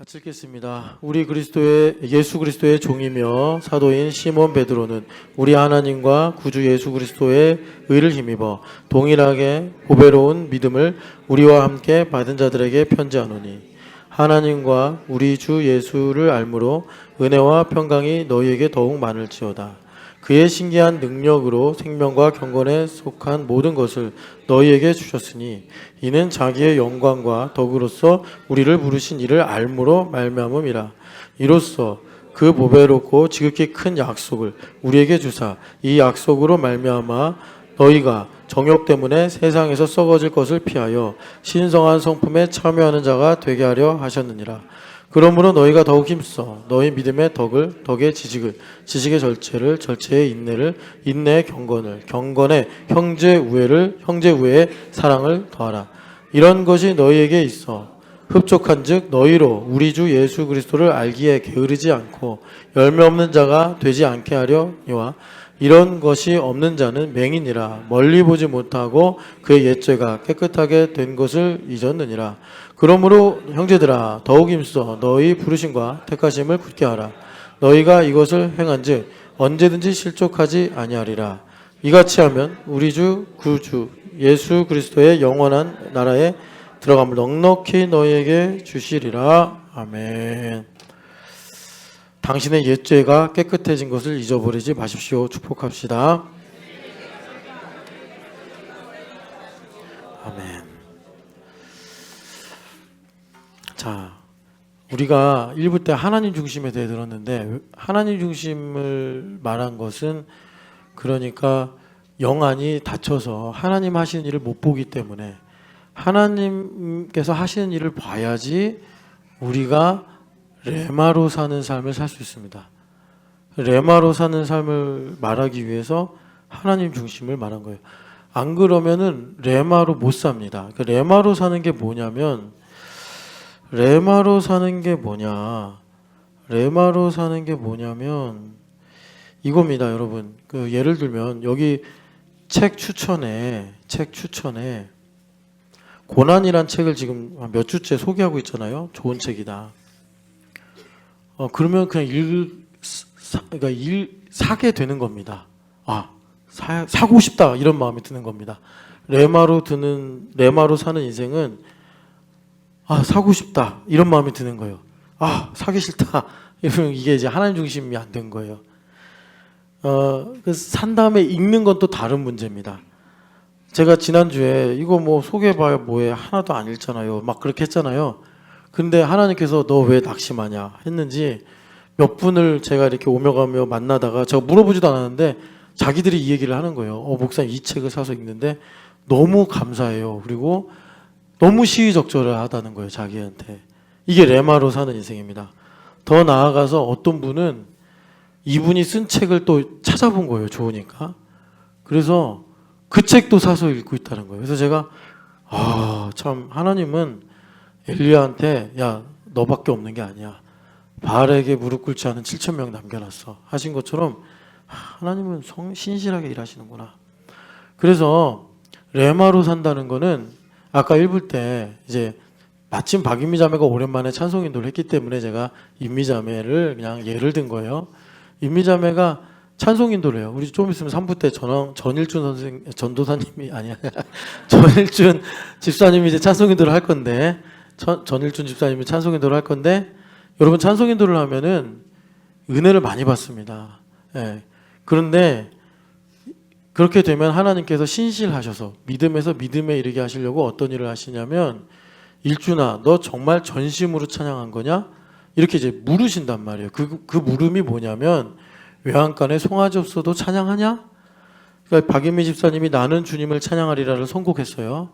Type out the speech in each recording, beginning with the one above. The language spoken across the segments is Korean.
같이 읽겠습니다. 우리 예수 그리스도의 종이며 사도인 시몬 베드로는 우리 하나님과 구주 예수 그리스도의 의를 힘입어 동일하게 보배로운 믿음을 우리와 함께 받은 자들에게 편지하노니, 하나님과 우리 주 예수를 알므로 은혜와 평강이 너희에게 더욱 많을지어다. 그의 신기한 능력으로 생명과 경건에 속한 모든 것을 너희에게 주셨으니 이는 자기의 영광과 덕으로서 우리를 부르신 이를 알므로 말미암음이라. 이로써 그 보배롭고 지극히 큰 약속을 우리에게 주사 이 약속으로 말미암아 너희가 정욕 때문에 세상에서 썩어질 것을 피하여 신성한 성품에 참여하는 자가 되게 하려 하셨느니라. 그러므로 너희가 더욱 힘써 너희 믿음의 덕을, 덕의 지식을, 지식의 절제를, 절제의 인내를, 인내의 경건을, 경건의 형제 우애를, 형제 우애의 사랑을 더하라. 이런 것이 너희에게 있어 흡족한즉 너희로 우리 주 예수 그리스도를 알기에 게으르지 않고 열매 없는 자가 되지 않게 하려니와, 이런 것이 없는 자는 맹인이라 멀리 보지 못하고 그의 옛죄가 깨끗하게 된 것을 잊었느니라. 그러므로 형제들아 더욱 힘써 너희 부르심과 택하심을 굳게 하라. 너희가 이것을 행한즉 언제든지 실족하지 아니하리라. 이같이 하면 우리 주 구주 예수 그리스도의 영원한 나라에 들어감을 넉넉히 너희에게 주시리라. 아멘. 당신의 옛죄가 깨끗해진 것을 잊어버리지 마십시오. 축복합시다. 아멘. 자, 우리가 1부 때 하나님 중심에 대해 들었는데, 하나님 중심을 말한 것은 그러니까 영안이 닫혀서 하나님 하시는 일을 못 보기 때문에 하나님께서 하시는 일을 봐야지 우리가 레마로 사는 삶을 살 수 있습니다. 레마로 사는 삶을 말하기 위해서 하나님 중심을 말한 거예요. 안 그러면은 레마로 못 삽니다. 레마로 사는 게 뭐냐면, 레마로 사는 게 뭐냐면 이겁니다, 여러분. 예를 들면 여기 책 추천에 고난이란 책을 지금 몇 주째 소개하고 있잖아요. 좋은 책이다. 그러면 그냥 사게 되는 겁니다. 사고 싶다 이런 마음이 드는 겁니다. 레마로 사는 인생은 사고 싶다 이런 마음이 드는 거예요. 사기 싫다 이러면 이게 이제 하나님 중심이 안 된 거예요. 산 다음에 읽는 건 또 다른 문제입니다. 제가 지난주에 이거 뭐 소개해봐야 뭐해, 하나도 안 읽잖아요, 막 그렇게 했잖아요. 근데 하나님께서 너 왜 낙심하냐 했는지 몇 분을 제가 이렇게 오며 가며 만나다가 제가 물어보지도 않았는데 자기들이 이 얘기를 하는 거예요. 목사님 이 책을 사서 읽는데 너무 감사해요. 그리고 너무 시의적절하다는 거예요, 자기한테. 이게 레마로 사는 인생입니다. 더 나아가서 어떤 분은 이분이 쓴 책을 또 찾아본 거예요, 좋으니까. 그래서 그 책도 사서 읽고 있다는 거예요. 그래서 제가 참 하나님은 엘리야한테 야 너밖에 없는 게 아니야, 바알에게 무릎 꿇지 않은 7,000명 남겨놨어 하신 것처럼 하나님은 신실하게 일하시는구나. 그래서 레마로 산다는 거는 아까 1부 때 이제 마침 박인미 자매가 오랜만에 찬송 인도를 했기 때문에 제가 인미 자매를 그냥 예를 든 거예요. 인미 자매가 찬송 인도를 해요. 우리 좀 있으면 3부 때 전일준 전일준 집사님이 이제 찬송 인도를 할 건데, 전일준 집사님이 찬송 인도를 할 건데, 여러분 찬송 인도를 하면은 은혜를 많이 받습니다. 그런데 그렇게 되면 하나님께서 신실하셔서 믿음에서 믿음에 이르게 하시려고 어떤 일을 하시냐면, 일준아 너 정말 전심으로 찬양한 거냐? 이렇게 이제 물으신단 말이에요. 그 물음이 뭐냐면, 외양간에 송아지 없어도 찬양하냐? 그러니까 박인미 집사님이 나는 주님을 찬양하리라를 선곡했어요.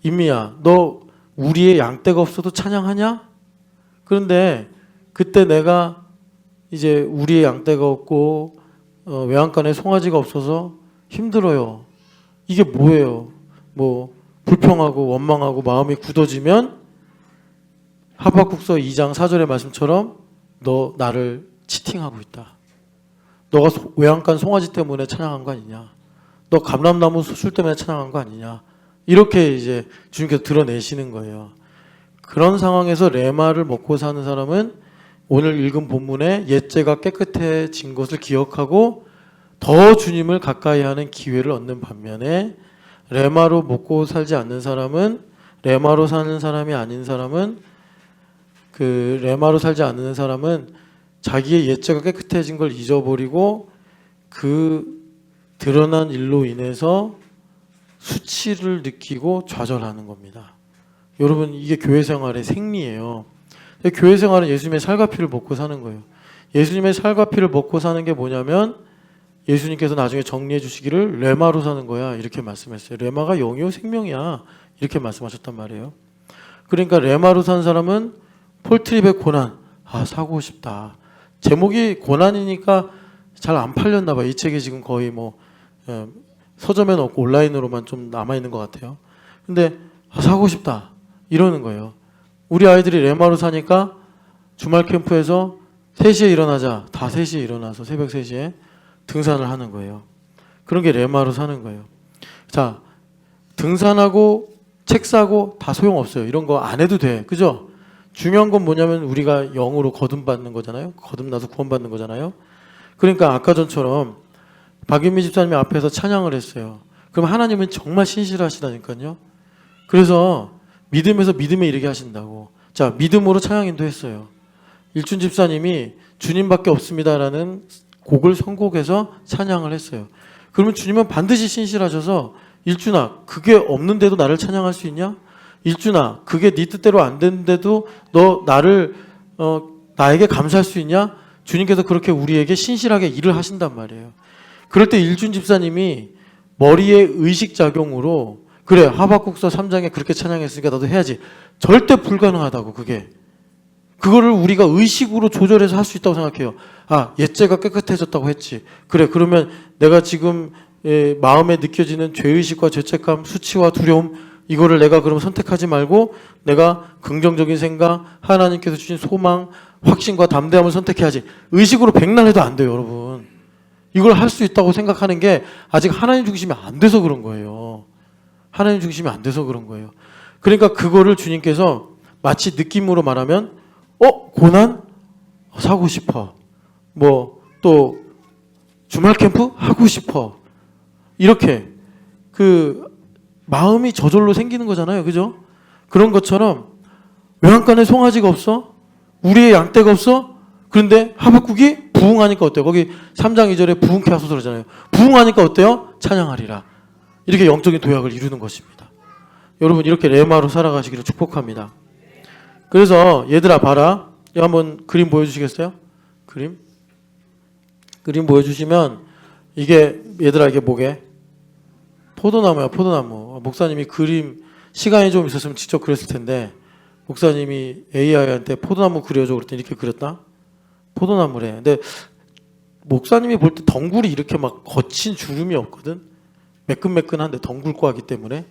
인미야 너 우리의 양떼가 없어도 찬양하냐? 그런데 그때 내가 이제 우리의 양떼가 없고 외양간에 송아지가 없어서 힘들어요. 이게 뭐예요? 뭐 불평하고 원망하고 마음이 굳어지면 하박국서 2장 4절의 말씀처럼 너 나를 치팅하고 있다. 너가 외양간 송아지 때문에 찬양한 거 아니냐? 너 감람나무 술 때문에 찬양한 거 아니냐? 이렇게 이제 주님께서 드러내시는 거예요. 그런 상황에서 레마를 먹고 사는 사람은 오늘 읽은 본문에 옛제가 깨끗해진 것을 기억하고 더 주님을 가까이 하는 기회를 얻는 반면에 레마로 먹고 살지 않는 사람은, 레마로 사는 사람이 아닌 사람은, 그 레마로 살지 않는 사람은 자기의 옛제가 깨끗해진 걸 잊어버리고 그 드러난 일로 인해서 수치를 느끼고 좌절하는 겁니다. 여러분, 이게 교회 생활의 생리예요. 교회 생활은 예수님의 살과 피를 먹고 사는 거예요. 예수님의 살과 피를 먹고 사는 게 뭐냐면 예수님께서 나중에 정리해 주시기를 레마로 사는 거야, 이렇게 말씀했어요. 레마가 영이요 생명이야, 이렇게 말씀하셨단 말이에요. 그러니까 레마로 산 사람은 폴트립의 고난, 사고 싶다. 제목이 고난이니까 잘 안 팔렸나 봐요. 이 책이 지금 거의 뭐 서점에는 없고 온라인으로만 좀 남아있는 것 같아요. 근데 사고 싶다 이러는 거예요. 우리 아이들이 레마로 사니까 주말 캠프에서 3시에 일어나자, 다 3시에 일어나서 새벽 3시에 등산을 하는 거예요. 그런 게 레마로 사는 거예요. 자, 등산하고 책 사고 다 소용없어요. 이런 거 안 해도 돼, 그죠? 중요한 건 뭐냐면 우리가 영으로 거듭받는 거잖아요. 거듭나서 구원받는 거잖아요. 그러니까 아까 전처럼 박윤미 집사님이 앞에서 찬양을 했어요. 그럼 하나님은 정말 신실하시다니까요. 그래서 믿음에서 믿음에 이르게 하신다고. 자, 믿음으로 찬양 인도했어요. 일춘 집사님이 주님밖에 없습니다라는 곡을 선곡해서 찬양을 했어요. 그러면 주님은 반드시 신실하셔서 일준아, 그게 없는데도 나를 찬양할 수 있냐? 일준아, 그게 네 뜻대로 안 되는데도 너 나를 나에게 감사할 수 있냐? 주님께서 그렇게 우리에게 신실하게 일을 하신단 말이에요. 그럴 때 일준 집사님이 머리에 의식작용으로 그래, 하박국서 3장에 그렇게 찬양했으니까 나도 해야지. 절대 불가능하다고, 그게. 그거를 우리가 의식으로 조절해서 할 수 있다고 생각해요. 옛죄가 깨끗해졌다고 했지. 그래, 그러면 내가 지금 마음에 느껴지는 죄의식과 죄책감, 수치와 두려움, 이거를 내가 그럼 선택하지 말고 내가 긍정적인 생각, 하나님께서 주신 소망, 확신과 담대함을 선택해야지. 의식으로 백날 해도 안 돼요, 여러분. 이걸 할 수 있다고 생각하는 게 아직 하나님 중심이 안 돼서 그런 거예요. 하나님 중심이 안 돼서 그런 거예요. 그러니까 그거를 주님께서 마치 느낌으로 말하면 고난? 사고 싶어. 또 주말 캠프? 하고 싶어. 이렇게 마음이 저절로 생기는 거잖아요. 그죠? 그런 것처럼 외양간에 송아지가 없어? 우리의 양떼가 없어? 그런데 하박국이 부흥하니까 어때요? 거기 3장 2절에 부흥케 하소서 그러잖아요. 부흥하니까 어때요? 찬양하리라. 이렇게 영적인 도약을 이루는 것입니다. 여러분, 이렇게 레마로 살아가시기를 축복합니다. 그래서 얘들아 봐라. 이거 한번 그림 보여주시겠어요? 그림 보여주시면 이게 얘들아 이게 뭐게? 포도나무야, 포도나무. 목사님이 그림 시간이 좀 있었으면 직접 그렸을 텐데 목사님이 AI한테 포도나무 그려줘 그랬더니 이렇게 그렸다? 포도나무래. 근데 목사님이 볼 때 덩굴이 이렇게 막 거친 주름이 없거든? 매끈매끈한데 덩굴과하기 때문에.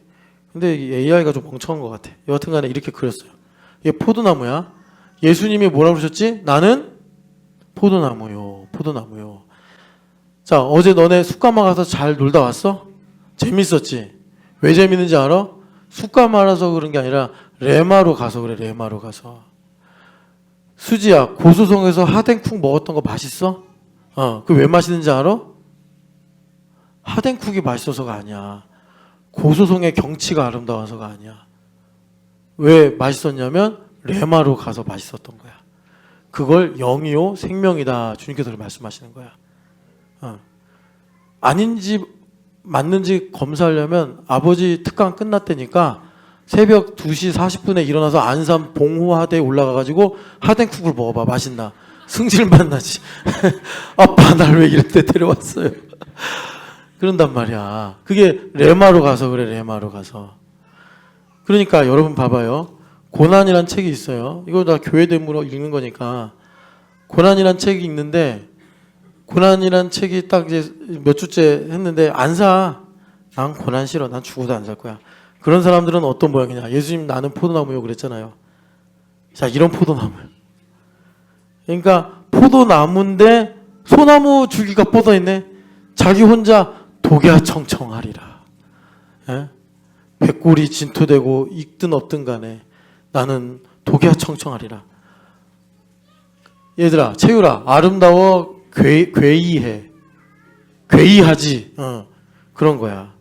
근데 이 AI가 좀 멍청한 것 같아. 여하튼 간에 이렇게 그렸어요. 이게 포도나무야. 예수님이 뭐라고 그러셨지? 나는 포도나무요. 포도나무요. 자, 어제 너네 숯가마 가서 잘 놀다 왔어? 재밌었지? 왜 재밌는지 알아? 숯가마라서 그런 게 아니라 레마로 가서 그래. 레마로 가서. 수지야, 고소성에서 하댕쿡 먹었던 거 맛있어? 그 왜 맛있는지 알아? 하댕쿡이 맛있어서가 아니야. 고소성의 경치가 아름다워서가 아니야. 왜 맛있었냐면 레마로 가서 맛있었던 거야. 그걸 영이요 생명이다. 주님께서 말씀하시는 거야. 아닌지 맞는지 검사하려면 아버지 특강 끝났다니까 새벽 2시 40분에 일어나서 안산 봉호하대에 올라가가지고 하댕국을 먹어봐. 맛있나? 승질만 나지. 아빠 날 왜 이럴 때 데려왔어요. 그런단 말이야. 그게 레마로 가서 그래. 레마로 가서. 그러니까 여러분 봐봐요. 고난이란 책이 있어요. 이거 다 교회 대무로 읽는 거니까. 고난이란 책이 있는데 고난이란 책이 딱 이제 몇 주째 했는데 안 사. 난 고난 싫어. 난 죽어도 안 살 거야. 그런 사람들은 어떤 모양이냐. 예수님 나는 포도나무요 그랬잖아요. 자, 이런 포도나무. 그러니까 포도나무인데 소나무 줄기가 뻗어있네. 자기 혼자 독야청청하리라. 예? 백골이 진토되고 익든 없든 간에 나는 독야 청청하리라. 얘들아, 채율아, 아름다워, 괴이해. 괴이하지. 그런 거야.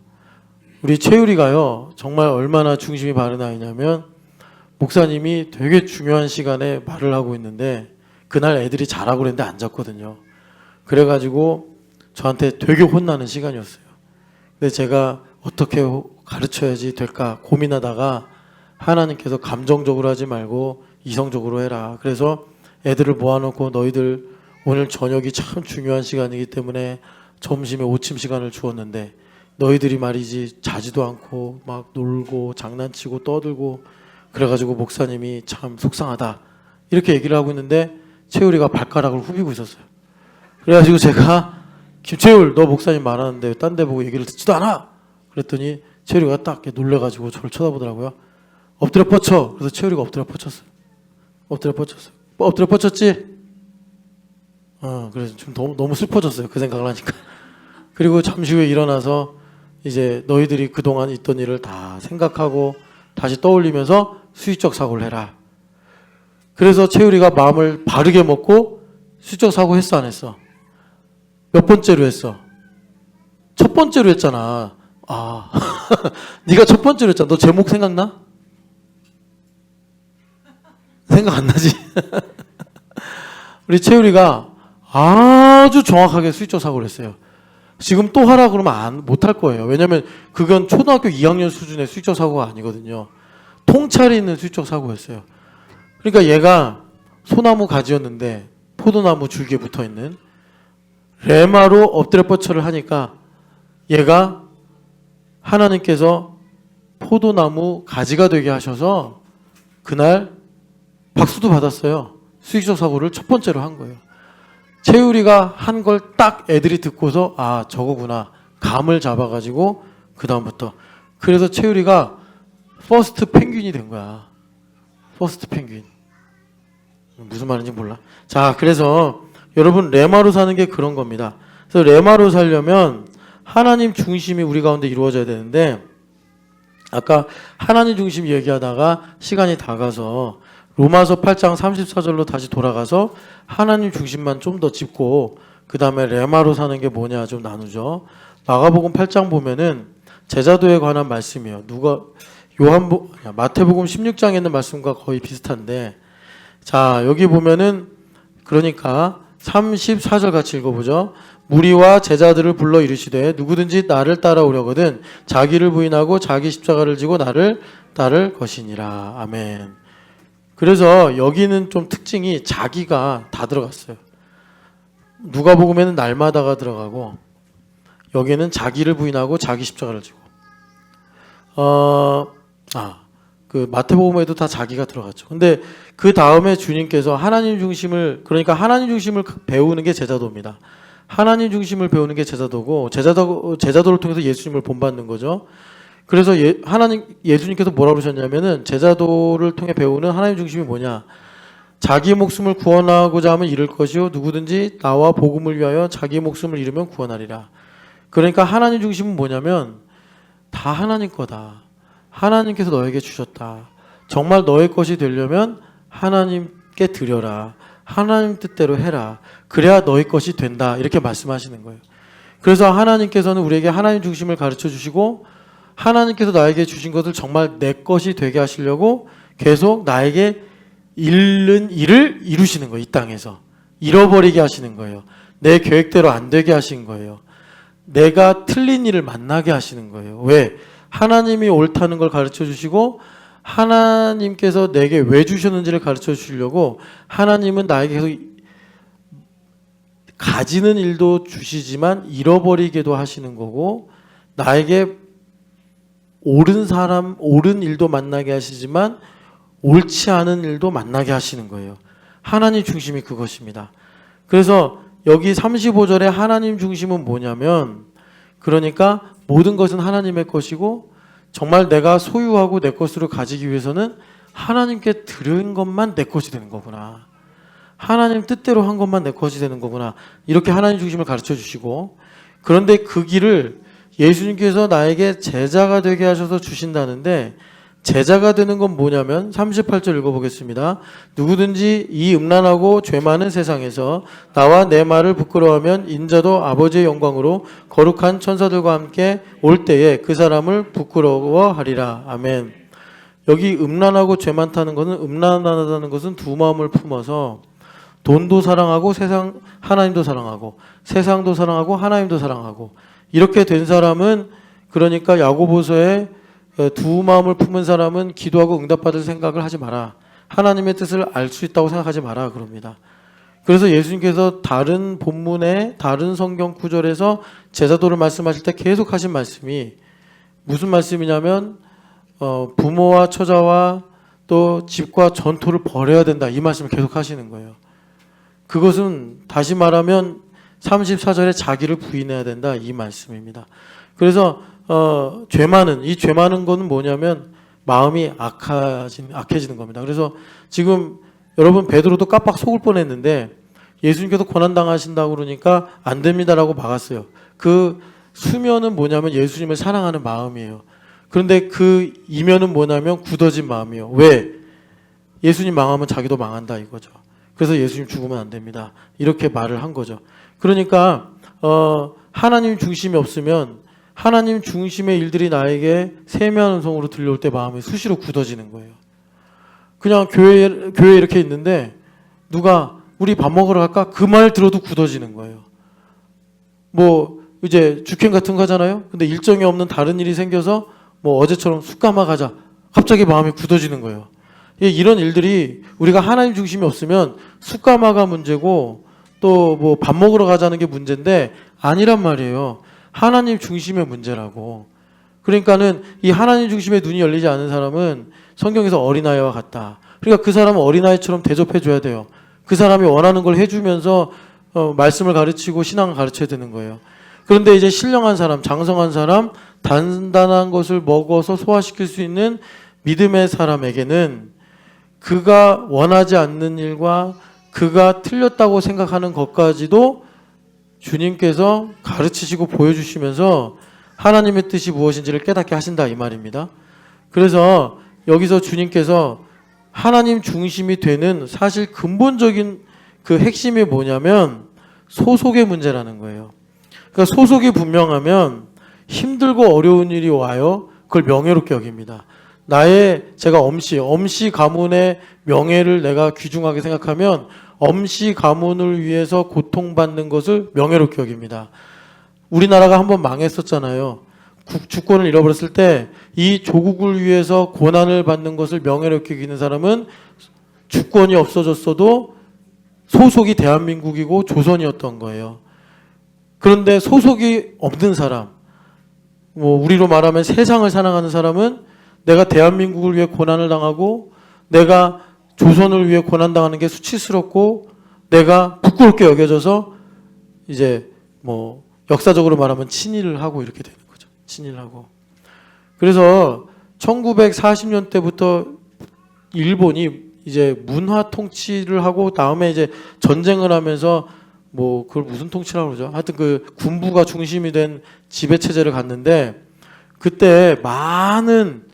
우리 채율이가요, 정말 얼마나 중심이 바른 아이냐면, 목사님이 되게 중요한 시간에 말을 하고 있는데, 그날 애들이 자라고 그랬는데 안 잤거든요. 그래가지고 저한테 되게 혼나는 시간이었어요. 근데 제가 어떻게 가르쳐야지 될까 고민하다가 하나님께서 감정적으로 하지 말고 이성적으로 해라. 그래서 애들을 모아놓고 너희들 오늘 저녁이 참 중요한 시간이기 때문에 점심에 오침 시간을 주었는데 너희들이 말이지 자지도 않고 막 놀고 장난치고 떠들고 그래가지고 목사님이 참 속상하다 이렇게 얘기를 하고 있는데 채율이가 발가락을 후비고 있었어요. 그래가지고 제가 김채율 너 목사님 말하는데 왜 딴 데 보고 얘기를 듣지도 않아? 그랬더니 채율이가 딱 놀래가지고 저를 쳐다보더라고요. 엎드려 뻗쳐. 그래서 채율이가 엎드려 뻗쳤어요. 엎드려 뻗쳤어요. 엎드려 뻗쳤지? 그래서 좀 너무 슬퍼졌어요. 그 생각을 하니까. 그리고 잠시 후에 일어나서 이제 너희들이 그동안 있던 일을 다 생각하고 다시 떠올리면서 수위적 사고를 해라. 그래서 채율이가 마음을 바르게 먹고 수위적 사고 했어 안 했어? 몇 번째로 했어? 첫 번째로 했잖아. 네가 첫 번째로 했잖아. 너 제목 생각나? 생각 안 나지? 우리 채율이가 아주 정확하게 수위적 사고를 했어요. 지금 또 하라 그러면 못할 거예요. 왜냐면 그건 초등학교 2학년 수준의 수위적 사고가 아니거든요. 통찰이 있는 수위적 사고였어요. 그러니까 얘가 소나무 가지였는데 포도나무 줄기에 붙어있는 레마로 엎드려 뻗쳐를 하니까 얘가 하나님께서 포도나무 가지가 되게 하셔서 그날 박수도 받았어요. 수익적 사고를 첫 번째로 한 거예요. 채율이가 한 걸 딱 애들이 듣고서 저거구나 감을 잡아가지고 그 다음부터 그래서 채율이가 퍼스트 펭귄이 된 거야. 퍼스트 펭귄. 무슨 말인지 몰라. 자, 그래서 여러분 레마로 사는 게 그런 겁니다. 그래서 레마로 살려면 하나님 중심이 우리 가운데 이루어져야 되는데 아까 하나님 중심 얘기하다가 시간이 다 가서 로마서 8장 34절로 다시 돌아가서 하나님 중심만 좀 더 짚고 그 다음에 레마로 사는 게 뭐냐 좀 나누죠. 마가복음 8장 보면은 제자도에 관한 말씀이에요. 마태복음 16장에 있는 말씀과 거의 비슷한데 자 여기 보면은 그러니까 34절 같이 읽어보죠. 무리와 제자들을 불러 이르시되 누구든지 나를 따라오려거든 자기를 부인하고 자기 십자가를 지고 나를 따를 것이니라. 아멘. 그래서 여기는 좀 특징이 자기가 다 들어갔어요. 누가복음에는 날마다가 들어가고 여기는 자기를 부인하고 자기 십자가를 지고 그 마태복음에도 다 자기가 들어갔죠. 근데 그 다음에 주님께서 하나님 중심을 그러니까 하나님 중심을 배우는 게 제자도입니다. 하나님 중심을 배우는 게 제자도고 제자도를 통해서 예수님을 본받는 거죠. 그래서 예수님께서 뭐라고 그러셨냐면은 제자도를 통해 배우는 하나님 중심이 뭐냐? 자기 목숨을 구원하고자 하면 잃을 것이요 누구든지 나와 복음을 위하여 자기 목숨을 잃으면 구원하리라. 그러니까 하나님 중심은 뭐냐면 다 하나님 거다. 하나님께서 너에게 주셨다. 정말 너의 것이 되려면 하나님께 드려라. 하나님 뜻대로 해라. 그래야 너의 것이 된다. 이렇게 말씀하시는 거예요. 그래서 하나님께서는 우리에게 하나님 중심을 가르쳐 주시고 하나님께서 나에게 주신 것을 정말 내 것이 되게 하시려고 계속 나에게 잃는 일을 이루시는 거예요. 이 땅에서. 잃어버리게 하시는 거예요. 내 계획대로 안 되게 하신 거예요. 내가 틀린 일을 만나게 하시는 거예요. 왜? 하나님이 옳다는 걸 가르쳐 주시고 하나님께서 내게 왜 주셨는지를 가르쳐 주시려고 하나님은 나에게 계속 가지는 일도 주시지만 잃어버리게도 하시는 거고 나에게 옳은 일도 만나게 하시지만 옳지 않은 일도 만나게 하시는 거예요. 하나님 중심이 그것입니다. 그래서 여기 35절에 하나님 중심은 뭐냐면 그러니까 모든 것은 하나님의 것이고 정말 내가 소유하고 내 것으로 가지기 위해서는 하나님께 들은 것만 내 것이 되는 거구나. 하나님 뜻대로 한 것만 내 것이 되는 거구나. 이렇게 하나님 중심을 가르쳐 주시고 그런데 그 길을 예수님께서 나에게 제자가 되게 하셔서 주신다는데 제자가 되는 건 뭐냐면 38절 읽어보겠습니다. 누구든지 이 음란하고 죄 많은 세상에서 나와 내 말을 부끄러워하면 인자도 아버지의 영광으로 거룩한 천사들과 함께 올 때에 그 사람을 부끄러워하리라. 아멘. 여기 음란하고 죄 많다는 것은, 음란하다는 것은 두 마음을 품어서 돈도 사랑하고 하나님도 사랑하고 세상도 사랑하고 하나님도 사랑하고 이렇게 된 사람은, 그러니까 야고보서에 두 마음을 품은 사람은 기도하고 응답받을 생각을 하지 마라. 하나님의 뜻을 알 수 있다고 생각하지 마라 그럽니다. 그래서 예수님께서 다른 본문에 다른 성경 구절에서 제자도를 말씀하실 때 계속 하신 말씀이 무슨 말씀이냐면 부모와 처자와 또 집과 전토를 버려야 된다, 이 말씀을 계속 하시는 거예요. 그것은 다시 말하면 34절에 자기를 부인해야 된다, 이 말씀입니다. 그래서 죄 많은 거는 뭐냐면 마음이 악해지는 겁니다. 그래서 지금 여러분 베드로도 깜빡 속을 뻔했는데 예수님께서 고난당하신다고 그러니까 안 됩니다라고 막았어요. 그 수면은 뭐냐면 예수님을 사랑하는 마음이에요. 그런데 그 이면은 뭐냐면 굳어진 마음이에요. 왜? 예수님 망하면 자기도 망한다 이거죠. 그래서 예수님 죽으면 안 됩니다, 이렇게 말을 한 거죠. 그러니까 하나님 중심이 없으면 하나님 중심의 일들이 나에게 세미한 음성으로 들려올 때 마음이 수시로 굳어지는 거예요. 그냥 교회에 이렇게 있는데 누가 우리 밥 먹으러 갈까? 그 말 들어도 굳어지는 거예요. 뭐 이제 주행 같은 거 하잖아요. 근데 일정이 없는 다른 일이 생겨서 뭐 어제처럼 숯가마 가자, 갑자기 마음이 굳어지는 거예요. 이런 일들이 우리가 하나님 중심이 없으면 숯가마가 문제고 또 뭐 밥 먹으러 가자는 게 문제인데 아니란 말이에요. 하나님 중심의 문제라고. 그러니까는 이 하나님 중심의 눈이 열리지 않은 사람은 성경에서 어린아이와 같다. 그러니까 그 사람은 어린아이처럼 대접해 줘야 돼요. 그 사람이 원하는 걸 해주면서 말씀을 가르치고 신앙을 가르쳐야 되는 거예요. 그런데 이제 신령한 사람, 장성한 사람, 단단한 것을 먹어서 소화시킬 수 있는 믿음의 사람에게는 그가 원하지 않는 일과 그가 틀렸다고 생각하는 것까지도 주님께서 가르치시고 보여주시면서 하나님의 뜻이 무엇인지를 깨닫게 하신다, 이 말입니다. 그래서 여기서 주님께서 하나님 중심이 되는 사실 근본적인 그 핵심이 뭐냐면 소속의 문제라는 거예요. 그러니까 소속이 분명하면 힘들고 어려운 일이 와요. 그걸 명예롭게 여깁니다. 제가 엄씨 가문의 명예를 내가 귀중하게 생각하면 엄씨 가문을 위해서 고통받는 것을 명예롭게 여깁니다. 우리나라가 한번 망했었잖아요. 주권을 잃어버렸을 때 이 조국을 위해서 고난을 받는 것을 명예롭게 여기는 사람은 주권이 없어졌어도 소속이 대한민국이고 조선이었던 거예요. 그런데 소속이 없는 사람, 뭐 우리로 말하면 세상을 사랑하는 사람은 내가 대한민국을 위해 고난을 당하고 내가 조선을 위해 고난당하는 게 수치스럽고 내가 부끄럽게 여겨져서 이제 뭐 역사적으로 말하면 친일을 하고 이렇게 되는 거죠. 친일을 하고. 그래서 1940년 때부터 일본이 이제 문화 통치를 하고 다음에 이제 전쟁을 하면서 뭐 그걸 무슨 통치라고 그러죠? 하여튼 그 군부가 중심이 된 지배 체제를 갖는데 그때 많은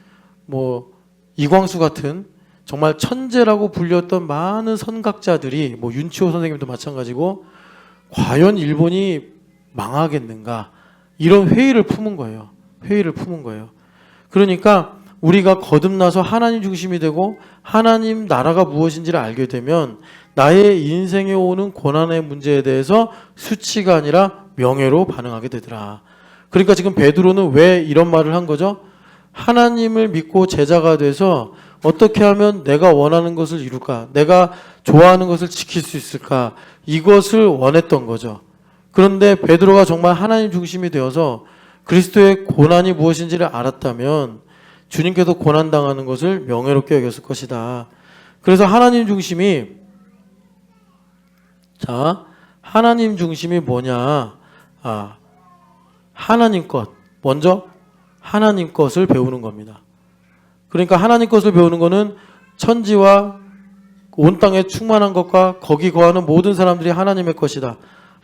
뭐 이광수 같은 정말 천재라고 불렸던 많은 선각자들이 뭐 윤치호 선생님도 마찬가지고 과연 일본이 망하겠는가 이런 회의를 품은 거예요. 그러니까 우리가 거듭나서 하나님 중심이 되고 하나님 나라가 무엇인지를 알게 되면 나의 인생에 오는 고난의 문제에 대해서 수치가 아니라 명예로 반응하게 되더라. 그러니까 지금 베드로는 왜 이런 말을 한 거죠? 하나님을 믿고 제자가 돼서 어떻게 하면 내가 원하는 것을 이룰까? 내가 좋아하는 것을 지킬 수 있을까? 이것을 원했던 거죠. 그런데 베드로가 정말 하나님 중심이 되어서 그리스도의 고난이 무엇인지를 알았다면 주님께서 고난당하는 것을 명예롭게 여겼을 것이다. 그래서 하나님 중심이 뭐냐? 하나님 것. 먼저 하나님 것을 배우는 겁니다. 그러니까 하나님 것을 배우는 것은 천지와 온 땅에 충만한 것과 거기 거하는 모든 사람들이 하나님의 것이다.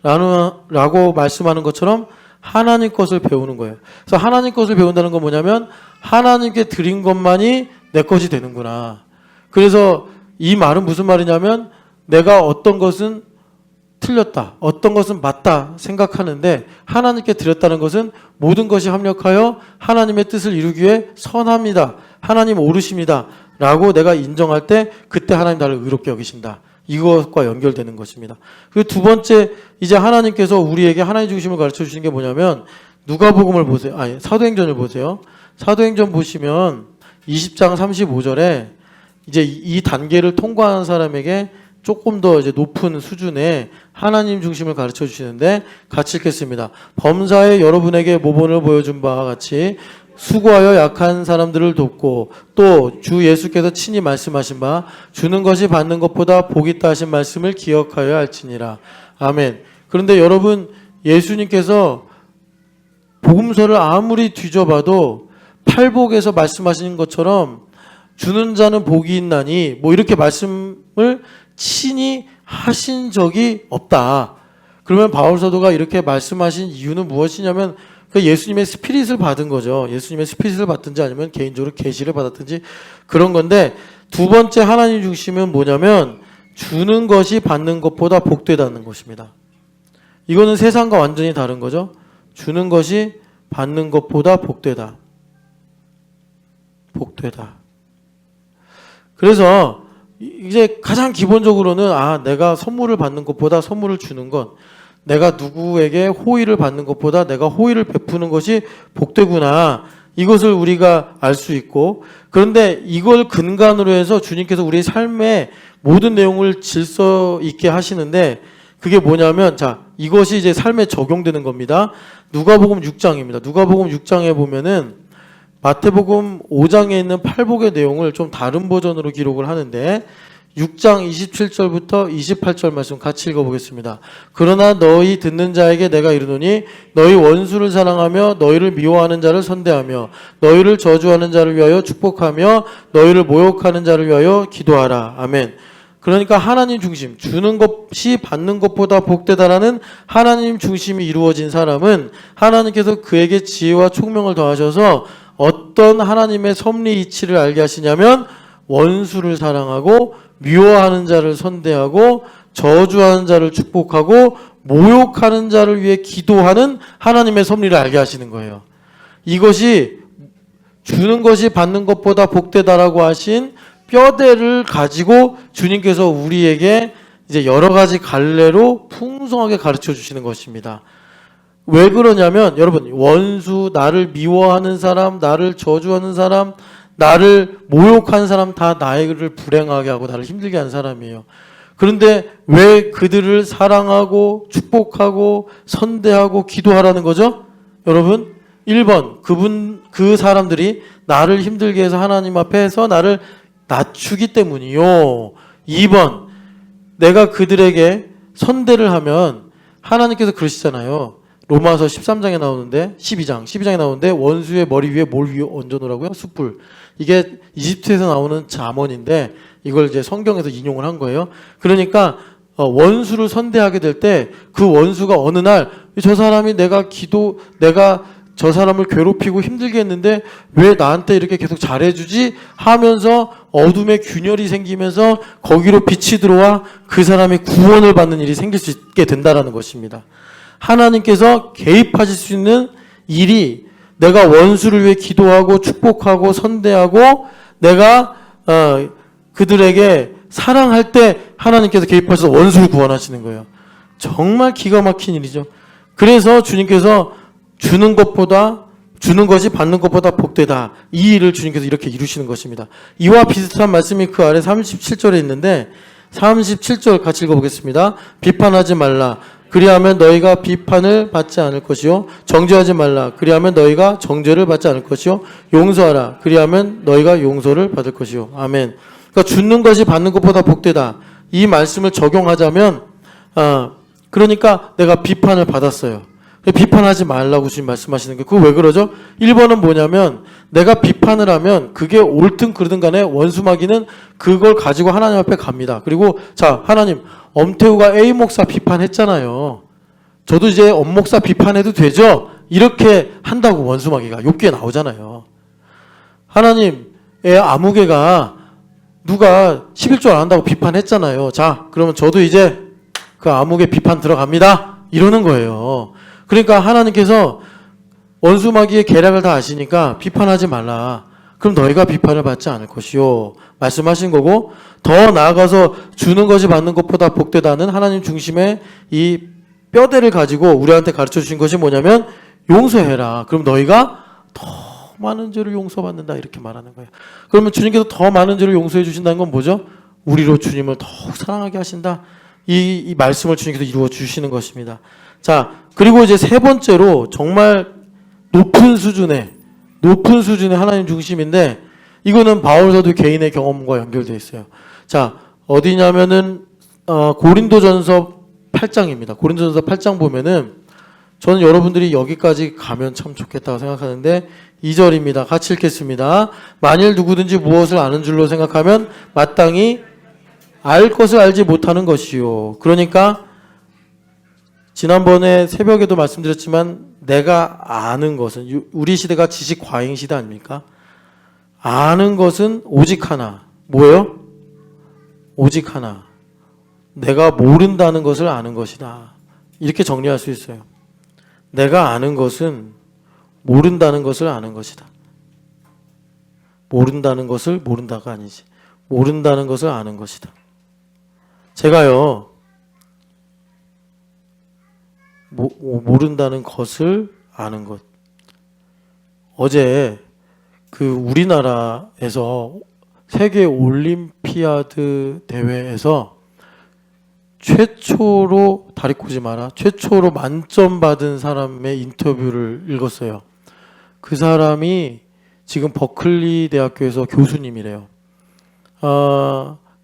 라고 말씀하는 것처럼 하나님 것을 배우는 거예요. 그래서 하나님 것을 배운다는 건 뭐냐면 하나님께 드린 것만이 내 것이 되는구나. 그래서 이 말은 무슨 말이냐면 내가 어떤 것은 틀렸다, 어떤 것은 맞다 생각하는데 하나님께 드렸다는 것은 모든 것이 합력하여 하나님의 뜻을 이루기 위해 선합니다. 하나님 오르십니다. 라고 내가 인정할 때 그때 하나님 나를 의롭게 여기신다. 이것과 연결되는 것입니다. 그리고 두 번째, 이제 하나님께서 우리에게 하나님 중심을 가르쳐 주시는 게 뭐냐면 누가복음을 보세요. 아니, 사도행전을 보세요. 사도행전 보시면 20장 35절에 이제 이 단계를 통과하는 사람에게 조금 더 이제 높은 수준의 하나님 중심을 가르쳐 주시는데 같이 읽겠습니다. 범사에 여러분에게 모본을 보여준 바와 같이 수고하여 약한 사람들을 돕고 또 주 예수께서 친히 말씀하신 바 주는 것이 받는 것보다 복이 있다 하신 말씀을 기억하여야 할지니라. 아멘. 그런데 여러분, 예수님께서 복음서를 아무리 뒤져봐도 팔복에서 말씀하신 것처럼 주는 자는 복이 있나니 뭐 이렇게 말씀을 친히 하신 적이 없다. 그러면 바울 사도가 이렇게 말씀하신 이유는 무엇이냐면 예수님의 스피릿을 받은 거죠. 예수님의 스피릿을 받든지 아니면 개인적으로 계시를 받았든지 그런 건데, 두 번째 하나님 중심은 뭐냐면 주는 것이 받는 것보다 복되다는 것입니다. 이거는 세상과 완전히 다른 거죠. 주는 것이 받는 것보다 복되다. 복되다. 그래서 이제 가장 기본적으로는 내가 선물을 받는 것보다 선물을 주는 건, 내가 누구에게 호의를 받는 것보다 내가 호의를 베푸는 것이 복되구나. 이것을 우리가 알 수 있고, 그런데 이걸 근간으로 해서 주님께서 우리의 삶의 모든 내용을 질서 있게 하시는데 그게 뭐냐면, 자, 이것이 이제 삶에 적용되는 겁니다. 누가복음 6장입니다. 누가복음 6장에 보면은 마태복음 5장에 있는 팔복의 내용을 좀 다른 버전으로 기록을 하는데 6장 27절부터 28절 말씀 같이 읽어보겠습니다. 그러나 너희 듣는 자에게 내가 이르노니 너희 원수를 사랑하며 너희를 미워하는 자를 선대하며 너희를 저주하는 자를 위하여 축복하며 너희를 모욕하는 자를 위하여 기도하라. 아멘. 그러니까 하나님 중심, 주는 것이 받는 것보다 복되다라는 하나님 중심이 이루어진 사람은 하나님께서 그에게 지혜와 총명을 더하셔서 어떤 하나님의 섭리 이치를 알게 하시냐면 원수를 사랑하고 미워하는 자를 선대하고 저주하는 자를 축복하고 모욕하는 자를 위해 기도하는 하나님의 섭리를 알게 하시는 거예요. 이것이 주는 것이 받는 것보다 복되다라고 하신 뼈대를 가지고 주님께서 우리에게 이제 여러 가지 갈래로 풍성하게 가르쳐 주시는 것입니다. 왜 그러냐면 여러분, 원수, 나를 미워하는 사람, 나를 저주하는 사람, 나를 모욕하는 사람 다 나를 불행하게 하고 나를 힘들게 하는 사람이에요. 그런데 왜 그들을 사랑하고 축복하고 선대하고 기도하라는 거죠? 여러분, 1번 그 사람들이 나를 힘들게 해서 하나님 앞에서 나를 낮추기 때문이요. 2번 내가 그들에게 선대를 하면 하나님께서 그러시잖아요. 로마서 13장에 나오는데 12장에 나오는데 원수의 머리 위에 뭘 위에 얹어놓으라고요? 숯불. 이게 이집트에서 나오는 잠언인데 이걸 이제 성경에서 인용을 한 거예요. 그러니까 원수를 선대하게 될 때 그 원수가 어느 날 저 사람이 내가 저 사람을 괴롭히고 힘들게 했는데 왜 나한테 이렇게 계속 잘해주지? 하면서 어둠의 균열이 생기면서 거기로 빛이 들어와 그 사람이 구원을 받는 일이 생길 수 있게 된다라는 것입니다. 하나님께서 개입하실 수 있는 일이 내가 원수를 위해 기도하고 축복하고 선대하고 내가 그들에게 사랑할 때 하나님께서 개입하셔서 원수를 구원하시는 거예요. 정말 기가 막힌 일이죠. 그래서 주님께서 주는 것이 받는 것보다 복되다. 이 일을 주님께서 이렇게 이루시는 것입니다. 이와 비슷한 말씀이 그 아래 37절에 있는데 37절 같이 읽어보겠습니다. 비판하지 말라. 그리하면 너희가 비판을 받지 않을 것이요. 정죄하지 말라. 그리하면 너희가 정죄를 받지 않을 것이요. 용서하라. 그리하면 너희가 용서를 받을 것이요. 아멘. 그러니까 주는 것이 받는 것보다 복되다. 이 말씀을 적용하자면 그러니까 내가 비판을 받았어요. 비판하지 말라고 주님 말씀하시는 게, 그거 왜 그러죠? 1번은 뭐냐면 내가 비판을 하면 그게 옳든 그르든 간에 원수마귀는 그걸 가지고 하나님 앞에 갑니다. 그리고 자, 하나님, 엄태우가 A 목사 비판했잖아요. 저도 이제 엄 목사 비판해도 되죠? 이렇게 한다고 원수마귀가 욥기에 나오잖아요. 하나님의 아무개가 누가 11조 안 한다고 비판했잖아요. 자, 그러면 저도 이제 그 아무개 비판 들어갑니다. 이러는 거예요. 그러니까 하나님께서 원수마귀의 계략을 다 아시니까 비판하지 말라. 그럼 너희가 비판을 받지 않을 것이요. 말씀하신 거고, 더 나아가서 주는 것이 받는 것보다 복되다는 하나님 중심의 이 뼈대를 가지고 우리한테 가르쳐 주신 것이 뭐냐면 용서해라. 그럼 너희가 더 많은 죄를 용서받는다. 이렇게 말하는 거예요. 그러면 주님께서 더 많은 죄를 용서해 주신다는 건 뭐죠? 우리로 주님을 더욱 사랑하게 하신다. 이 말씀을 주님께서 이루어 주시는 것입니다. 자, 그리고 이제 세 번째로 정말 높은 수준의 하나님 중심인데, 이거는 바울 사도 개인의 경험과 연결되어 있어요. 자, 어디냐면은 고린도전서 8장입니다. 고린도전서 8장 보면은 저는 여러분들이 여기까지 가면 참 좋겠다고 생각하는데 2절입니다. 같이 읽겠습니다. 만일 누구든지 무엇을 아는 줄로 생각하면 마땅히 알 것을 알지 못하는 것이요. 그러니까 지난번에 새벽에도 말씀드렸지만 내가 아는 것은, 우리 시대가 지식 과잉 시대 아닙니까? 아는 것은 오직 하나. 뭐예요? 오직 하나. 내가 모른다는 것을 아는 것이다. 이렇게 정리할 수 있어요. 내가 아는 것은 모른다는 것을 아는 것이다. 모른다는 것을 모른다가 아니지. 모른다는 것을 아는 것이다. 제가요, 모른다는 것을 아는 것. 어제 그 우리나라에서 세계 올림피아드 대회에서 최초로, 다리 꼬지 마라, 최초로 만점 받은 사람의 인터뷰를 읽었어요. 그 사람이 지금 버클리 대학교에서 교수님이래요.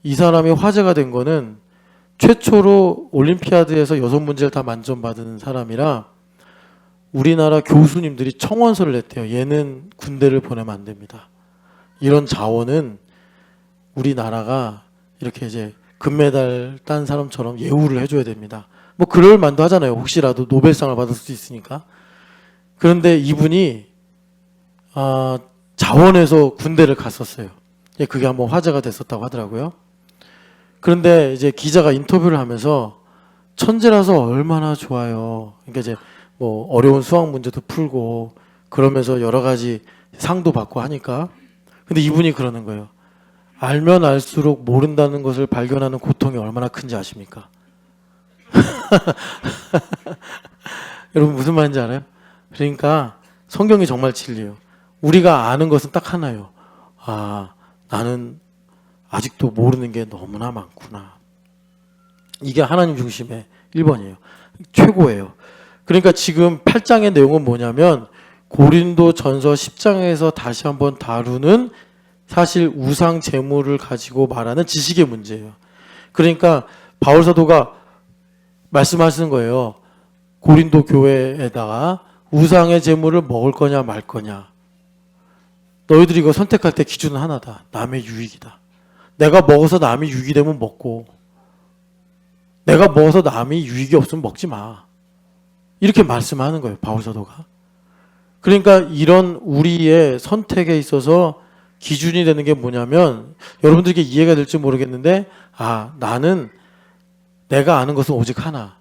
이 사람이 화제가 된 거는 최초로 올림피아드에서 6문제를 다 만점 받은 사람이라 우리나라 교수님들이 청원서를 냈대요. 얘는 군대를 보내면 안 됩니다. 이런 자원은 우리나라가 이렇게 이제 금메달 딴 사람처럼 예우를 해줘야 됩니다. 뭐 그럴 만도 하잖아요. 혹시라도 노벨상을 받을 수도 있으니까. 그런데 이분이 자원해서 군대를 갔었어요. 그게 한번 화제가 됐었다고 하더라고요. 그런데 이제 기자가 인터뷰를 하면서 천재라서 얼마나 좋아요. 그러니까 이제 뭐 어려운 수학 문제도 풀고 그러면서 여러 가지 상도 받고 하니까. 근데 이분이 그러는 거예요. 알면 알수록 모른다는 것을 발견하는 고통이 얼마나 큰지 아십니까? 여러분 무슨 말인지 알아요? 그러니까 성경이 정말 진리예요. 우리가 아는 것은 딱 하나예요. 나는 아직도 모르는 게 너무나 많구나. 이게 하나님 중심의 1번이에요. 최고예요. 그러니까 지금 8장의 내용은 뭐냐면 고린도 전서 10장에서 다시 한번 다루는 사실 우상 제물을 가지고 말하는 지식의 문제예요. 그러니까 바울 사도가 말씀하시는 거예요. 고린도 교회에다가 우상의 제물을 먹을 거냐 말 거냐. 너희들이 이거 선택할 때 기준은 하나다. 남의 유익이다. 내가 먹어서 남이 유익이 되면 먹고, 내가 먹어서 남이 유익이 없으면 먹지 마. 이렇게 말씀하는 거예요, 바울 사도가. 그러니까 이런 우리의 선택에 있어서 기준이 되는 게 뭐냐면, 여러분들에게 이해가 될지 모르겠는데, 나는 내가 아는 것은 오직 하나.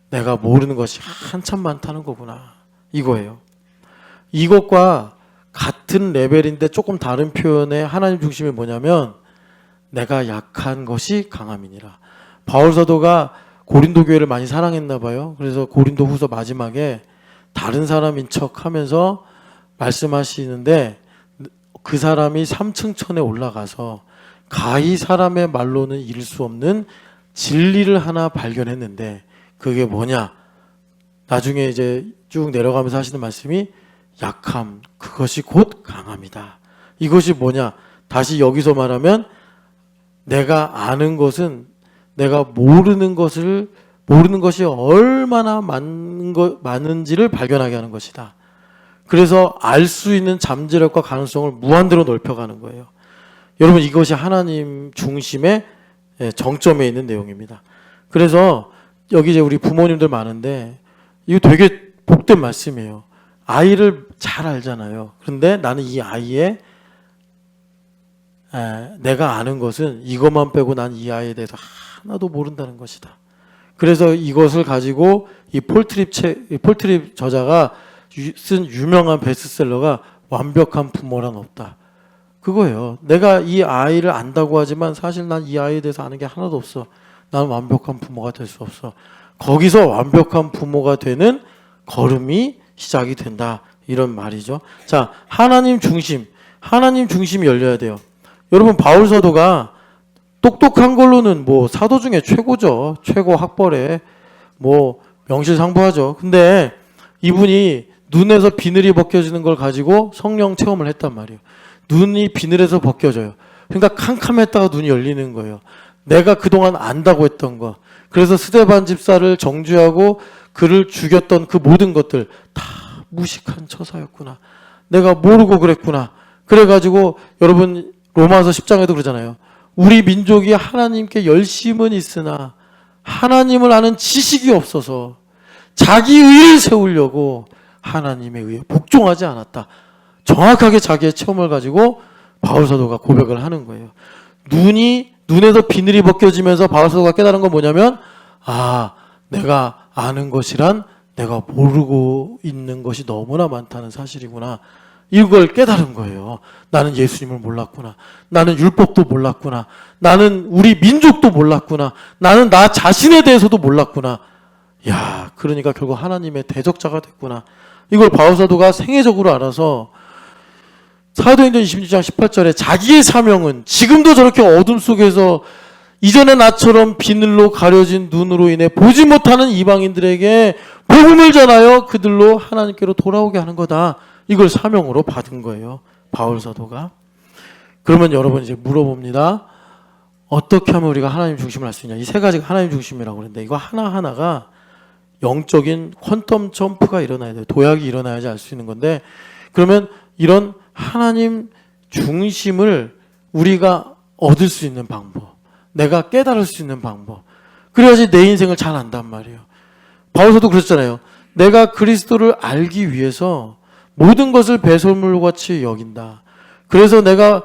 내가 모르는 것이 한참 많다는 거구나. 이거예요. 이것과 같은 레벨인데 조금 다른 표현의 하나님 중심이 뭐냐면, 내가 약한 것이 강함이니라. 바울 사도가 고린도 교회를 많이 사랑했나 봐요. 그래서 고린도 후서 마지막에 다른 사람인 척 하면서 말씀하시는데, 그 사람이 3층 천에 올라가서 가히 사람의 말로는 이룰 수 없는 진리를 하나 발견했는데, 그게 뭐냐? 나중에 이제 쭉 내려가면서 하시는 말씀이 약함, 그것이 곧 강함이다. 이것이 뭐냐? 다시 여기서 말하면 내가 아는 것은 내가 모르는 것이 얼마나 많은지를 발견하게 하는 것이다. 그래서 알 수 있는 잠재력과 가능성을 무한대로 넓혀가는 거예요. 여러분, 이것이 하나님 중심의 정점에 있는 내용입니다. 그래서 여기 이제 우리 부모님들 많은데 이거 되게 복된 말씀이에요. 아이를 잘 알잖아요. 그런데 나는 이 아이의 내가 아는 것은 이것만 빼고 난 이 아이에 대해서 하나도 모른다는 것이다. 그래서 이것을 가지고 이 폴트립 저자가 쓴 유명한 베스트셀러가 완벽한 부모란 없다. 그거예요. 내가 이 아이를 안다고 하지만 사실 난 이 아이에 대해서 아는 게 하나도 없어. 나는 완벽한 부모가 될 수 없어. 거기서 완벽한 부모가 되는 걸음이 시작이 된다. 이런 말이죠. 자, 하나님 중심이 열려야 돼요. 여러분, 바울 사도가 똑똑한 걸로는 뭐 사도 중에 최고죠. 최고 학벌에 뭐 명실상부하죠. 근데 이분이 눈에서 비늘이 벗겨지는 걸 가지고 성령 체험을 했단 말이에요. 눈이 비늘에서 벗겨져요. 그러니까 캄캄했다가 눈이 열리는 거예요. 내가 그동안 안다고 했던 거. 그래서 스데반 집사를 정죄하고 그를 죽였던 그 모든 것들 다 무식한 처사였구나. 내가 모르고 그랬구나. 그래가지고 여러분 로마서 10장에도 그러잖아요. 우리 민족이 하나님께 열심은 있으나 하나님을 아는 지식이 없어서 자기 의를 세우려고 하나님의 의에 복종하지 않았다. 정확하게 자기의 체험을 가지고 바울 사도가 고백을 하는 거예요. 눈에서 비늘이 벗겨지면서 바울 사도가 깨달은 건 뭐냐면, 내가 아는 것이란 내가 모르고 있는 것이 너무나 많다는 사실이구나. 이걸 깨달은 거예요. 나는 예수님을 몰랐구나. 나는 율법도 몰랐구나. 나는 우리 민족도 몰랐구나. 나는 나 자신에 대해서도 몰랐구나. 야, 그러니까 결국 하나님의 대적자가 됐구나. 이걸 바울 사도가 생애적으로 알아서 사도행전 26장 18절에 자기의 사명은 지금도 저렇게 어둠 속에서 이전에 나처럼 비늘로 가려진 눈으로 인해 보지 못하는 이방인들에게 복음을 전하여 그들로 하나님께로 돌아오게 하는 거다. 이걸 사명으로 받은 거예요. 바울 사도가. 그러면 여러분 이제 물어봅니다. 어떻게 하면 우리가 하나님 중심을 할 수 있냐. 이 세 가지가 하나님 중심이라고 그러는데 이거 하나하나가 영적인 퀀텀 점프가 일어나야 돼요. 도약이 일어나야지 알 수 있는 건데, 그러면 이런 하나님 중심을 우리가 얻을 수 있는 방법, 내가 깨달을 수 있는 방법, 그래야지 내 인생을 잘 안단 말이에요. 바울서도 그랬잖아요. 내가 그리스도를 알기 위해서 모든 것을 배설물같이 여긴다. 그래서 내가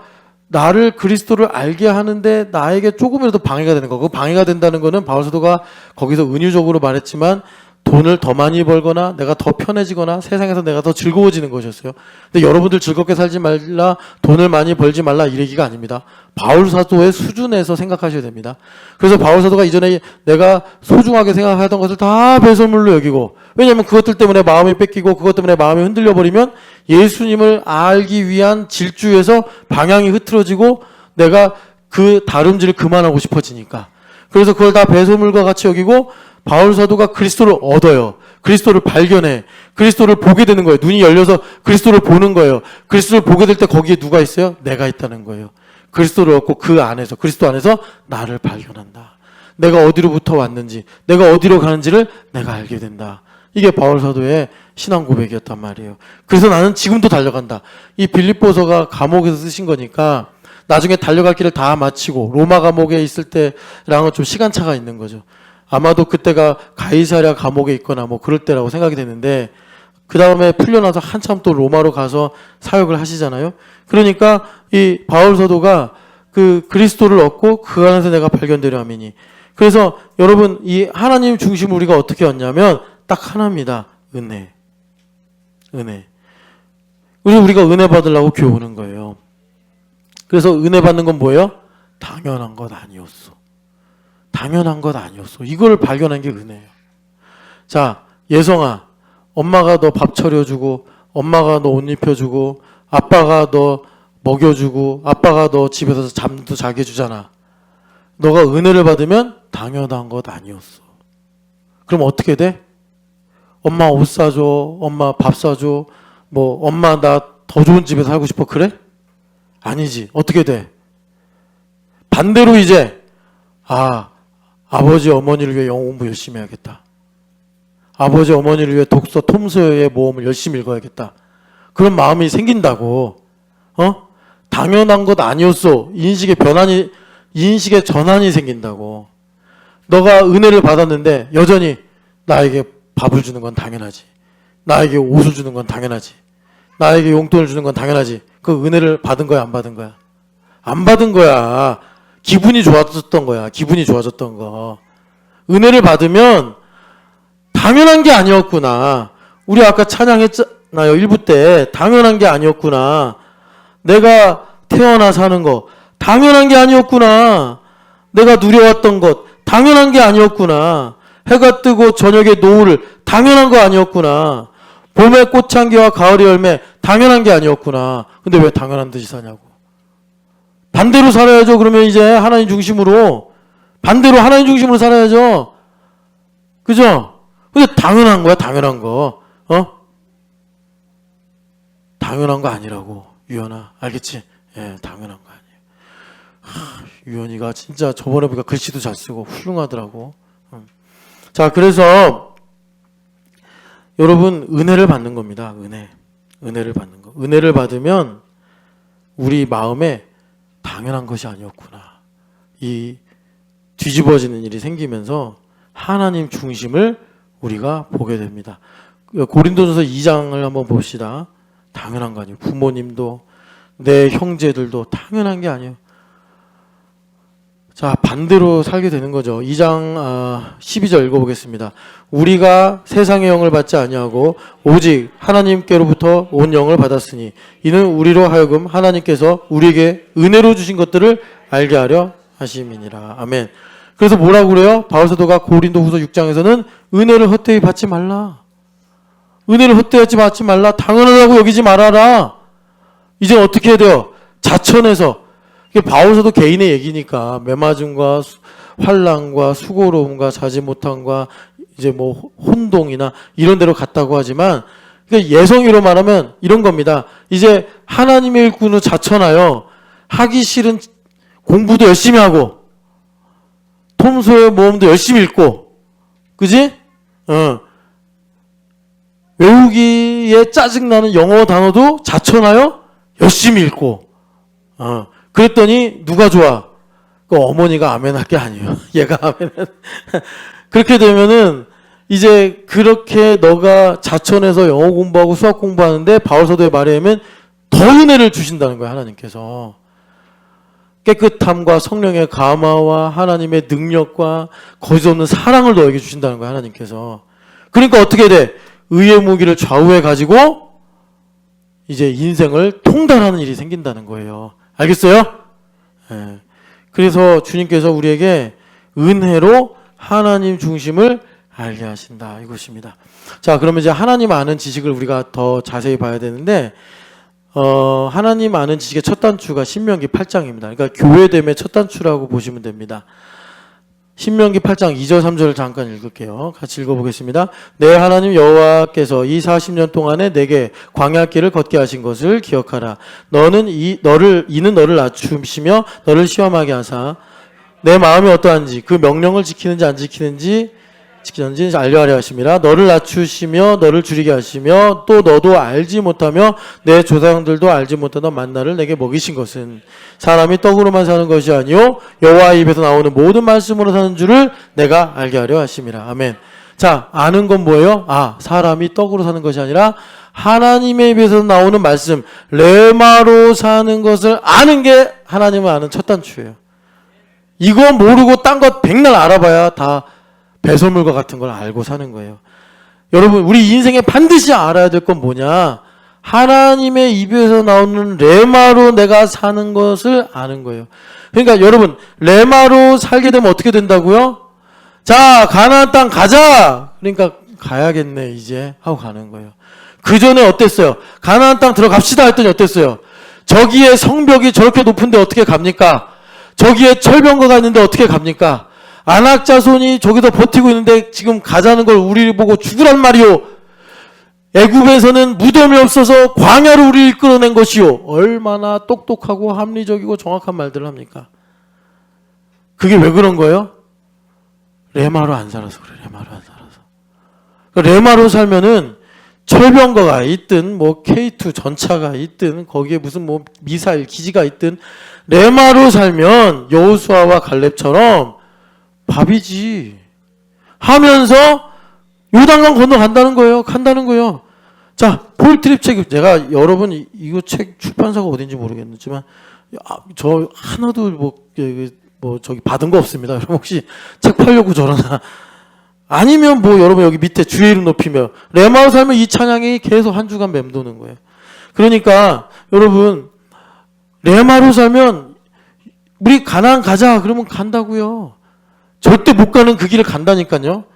나를 그리스도를 알게 하는데 나에게 조금이라도 방해가 되는 거. 그 방해가 된다는 거는 바울서도가 거기서 은유적으로 말했지만 돈을 더 많이 벌거나 내가 더 편해지거나 세상에서 내가 더 즐거워지는 것이었어요. 근데 여러분들 즐겁게 살지 말라, 돈을 많이 벌지 말라 이 얘기가 아닙니다. 바울 사도의 수준에서 생각하셔야 됩니다. 그래서 바울 사도가 이전에 내가 소중하게 생각하던 것을 다 배설물로 여기고, 왜냐하면 그것들 때문에 마음이 뺏기고 그것 때문에 마음이 흔들려 버리면 예수님을 알기 위한 질주에서 방향이 흐트러지고 내가 그 다름질을 그만하고 싶어지니까. 그래서 그걸 다 배설물과 같이 여기고 바울 사도가 그리스도를 얻어요. 그리스도를 발견해. 그리스도를 보게 되는 거예요. 눈이 열려서 그리스도를 보는 거예요. 그리스도를 보게 될 때 거기에 누가 있어요? 내가 있다는 거예요. 그리스도를 얻고 그 안에서, 그리스도 안에서 나를 발견한다. 내가 어디로부터 왔는지, 내가 어디로 가는지를 내가 알게 된다. 이게 바울 사도의 신앙 고백이었단 말이에요. 그래서 나는 지금도 달려간다. 이 빌립보서가 감옥에서 쓰신 거니까 나중에 달려갈 길을 다 마치고 로마 감옥에 있을 때랑은 좀 시간차가 있는 거죠. 아마도 그때가 가이사랴 감옥에 있거나 뭐 그럴 때라고 생각이 되는데, 그 다음에 풀려나서 한참 또 로마로 가서 사역을 하시잖아요. 그러니까 이 바울 사도가 그 그리스도를 얻고 그 안에서 내가 발견되려 함이니. 그래서 여러분 이 하나님 중심 우리가 어떻게 얻냐면 딱 하나입니다. 은혜. 우리가 은혜 받으려고 교회 오는 거예요. 그래서 은혜 받는 건 뭐예요? 당연한 것 아니었어. 이걸 발견한 게 은혜예요. 자, 예성아, 엄마가 너 밥 차려주고, 엄마가 너 옷 입혀주고, 아빠가 너 먹여주고, 아빠가 너 집에서 잠도 자게 해주잖아. 너가 은혜를 받으면 당연한 것 아니었어. 그럼 어떻게 돼? 엄마 옷 사줘, 엄마 밥 사줘, 뭐 엄마 나 더 좋은 집에 살고 싶어, 그래? 아니지. 어떻게 돼? 반대로 이제 아버지 어머니를 위해 영어 공부 열심히 해야겠다. 아버지 어머니를 위해 독서 톰소여의 모험을 열심히 읽어야겠다. 그런 마음이 생긴다고. 당연한 것 아니었어. 인식의 전환이 생긴다고. 너가 은혜를 받았는데 여전히 나에게 밥을 주는 건 당연하지. 나에게 옷을 주는 건 당연하지. 나에게 용돈을 주는 건 당연하지. 그 은혜를 받은 거야, 안 받은 거야? 안 받은 거야. 기분이 좋아졌던 거야. 기분이 좋아졌던 거. 은혜를 받으면 당연한 게 아니었구나. 우리 아까 찬양했잖아요. 1부 때 당연한 게 아니었구나. 내가 태어나 사는 거 당연한 게 아니었구나. 내가 누려왔던 것 당연한 게 아니었구나. 해가 뜨고 저녁에 노을을 당연한 거 아니었구나. 봄의 꽃향기와 가을의 열매 당연한 게 아니었구나. 근데 왜 당연한 듯이 사냐고. 반대로 살아야죠. 그러면 이제 하나님 중심으로 반대로 하나님 중심으로 살아야죠. 그죠? 근데 당연한 거야. 당연한 거. 당연한 거 아니라고. 유연아 알겠지? 예, 당연한 거 아니에요. 유연이가 진짜 저번에 보니까 글씨도 잘 쓰고 훌륭하더라고. 자, 그래서 여러분 은혜를 받는 겁니다. 은혜를 받는 거. 은혜를 받으면 우리 마음에 당연한 것이 아니었구나. 이 뒤집어지는 일이 생기면서 하나님 중심을 우리가 보게 됩니다. 고린도전서 2장을 한번 봅시다. 당연한 거 아니에요. 부모님도 내 형제들도 당연한 게 아니에요. 자, 반대로 살게 되는 거죠. 2장 12절 읽어보겠습니다. 우리가 세상의 영을 받지 아니하고 오직 하나님께로부터 온 영을 받았으니 이는 우리로 하여금 하나님께서 우리에게 은혜로 주신 것들을 알게 하려 하심이니라. 아멘. 그래서 뭐라고 그래요? 바울사도가 고린도후서 6장에서는 은혜를 헛되이 받지 말라. 은혜를 헛되이 받지 말라. 당연하다고 여기지 말아라. 이제 어떻게 해야 돼요? 자천해서. 이게 바울사도 개인의 얘기니까 매맞음과 환난과 수고로움과 자지 못함과 이제 뭐 혼동이나 이런 데로 갔다고 하지만 예성이로 말하면 이런 겁니다. 이제 하나님의 일꾼은 자천하여 하기 싫은 공부도 열심히 하고 톰소의 모험도 열심히 읽고 그지? 외우기에 짜증나는 영어 단어도 자천하여 열심히 읽고 그랬더니 누가 좋아? 그 어머니가 아멘할 게 아니에요. 얘가 아멘. 그렇게 되면은 이제 그렇게 너가 자천해서 영어 공부하고 수학 공부하는데 바울사도의 말에 의하면 더 은혜를 주신다는 거예요. 하나님께서. 깨끗함과 성령의 감화와 하나님의 능력과 거짓없는 사랑을 너에게 주신다는 거예요. 하나님께서. 그러니까 어떻게 돼? 의의 무기를 좌우해 가지고 이제 인생을 통달하는 일이 생긴다는 거예요. 알겠어요? 예. 그래서 주님께서 우리에게 은혜로 하나님 중심을 알게 하신다. 이것입니다. 자, 그러면 이제 하나님 아는 지식을 우리가 더 자세히 봐야 되는데, 하나님 아는 지식의 첫 단추가 신명기 8장입니다. 그러니까 교회됨의 첫 단추라고 보시면 됩니다. 신명기 8장 2절 3절을 잠깐 읽을게요. 같이 읽어보겠습니다. 내 하나님 여호와께서 이 40년 동안에 내게 광야길을 걷게 하신 것을 기억하라. 이는 너를 낮추시며 너를 시험하게 하사 내 마음이 어떠한지 그 명령을 지키는지 안 지키는지 알려하려 하심이라. 너를 낮추시며 너를 줄이게 하시며 또 너도 알지 못하며 내 조상들도 알지 못하던 만나를 내게 먹이신 것은 사람이 떡으로만 사는 것이 아니요 여호와의 입에서 나오는 모든 말씀으로 사는 줄을 내가 알게 하려 하심이라. 아멘. 자, 아는 건 뭐예요? 사람이 떡으로 사는 것이 아니라 하나님의 입에서 나오는 말씀 레마로 사는 것을 아는 게 하나님을 아는 첫 단추예요. 이거 모르고 딴 것 백날 알아봐야 다 배설물과 같은 걸 알고 사는 거예요. 여러분, 우리 인생에 반드시 알아야 될 건 뭐냐? 하나님의 입에서 나오는 레마로 내가 사는 것을 아는 거예요. 그러니까 여러분, 레마로 살게 되면 어떻게 된다고요? 자, 가나안 땅 가자! 그러니까 가야겠네 이제 하고 가는 거예요. 그 전에 어땠어요? 가나안 땅 들어갑시다 했더니 어땠어요? 저기에 성벽이 저렇게 높은데 어떻게 갑니까? 저기에 철병거가 있는데 어떻게 갑니까? 안악자손이 저기서 버티고 있는데 지금 가자는 걸 우리를 보고 죽으란 말이요. 애굽에서는 무덤이 없어서 광야로 우리를 이끌어낸 것이요. 얼마나 똑똑하고 합리적이고 정확한 말들을 합니까? 그게 왜 그런 거예요? 레마로 안 살아서 그래. 레마로 안 살아서. 레마로 살면은 철병거가 있든 뭐 K2 전차가 있든 거기에 무슨 뭐 미사일 기지가 있든 레마로 살면 여호수아와 갈렙처럼 밥이지 하면서 요단강 건너간다는 거예요. 간다는 거예요. 자, 폴트립 책, 제가 여러분 이거 책 출판사가 어딘지 모르겠지만 저 하나도 저기 받은 거 없습니다. 여러분 혹시 책 팔려고 저러나? 아니면 여러분 여기 밑에 주의 이름 높이며 레마로 살면 이 찬양이 계속 한 주간 맴도는 거예요. 그러니까 여러분 레마로 살면 우리 가나안 가자 그러면 간다고요. 절대 못 가는 그 길을 간다니까요.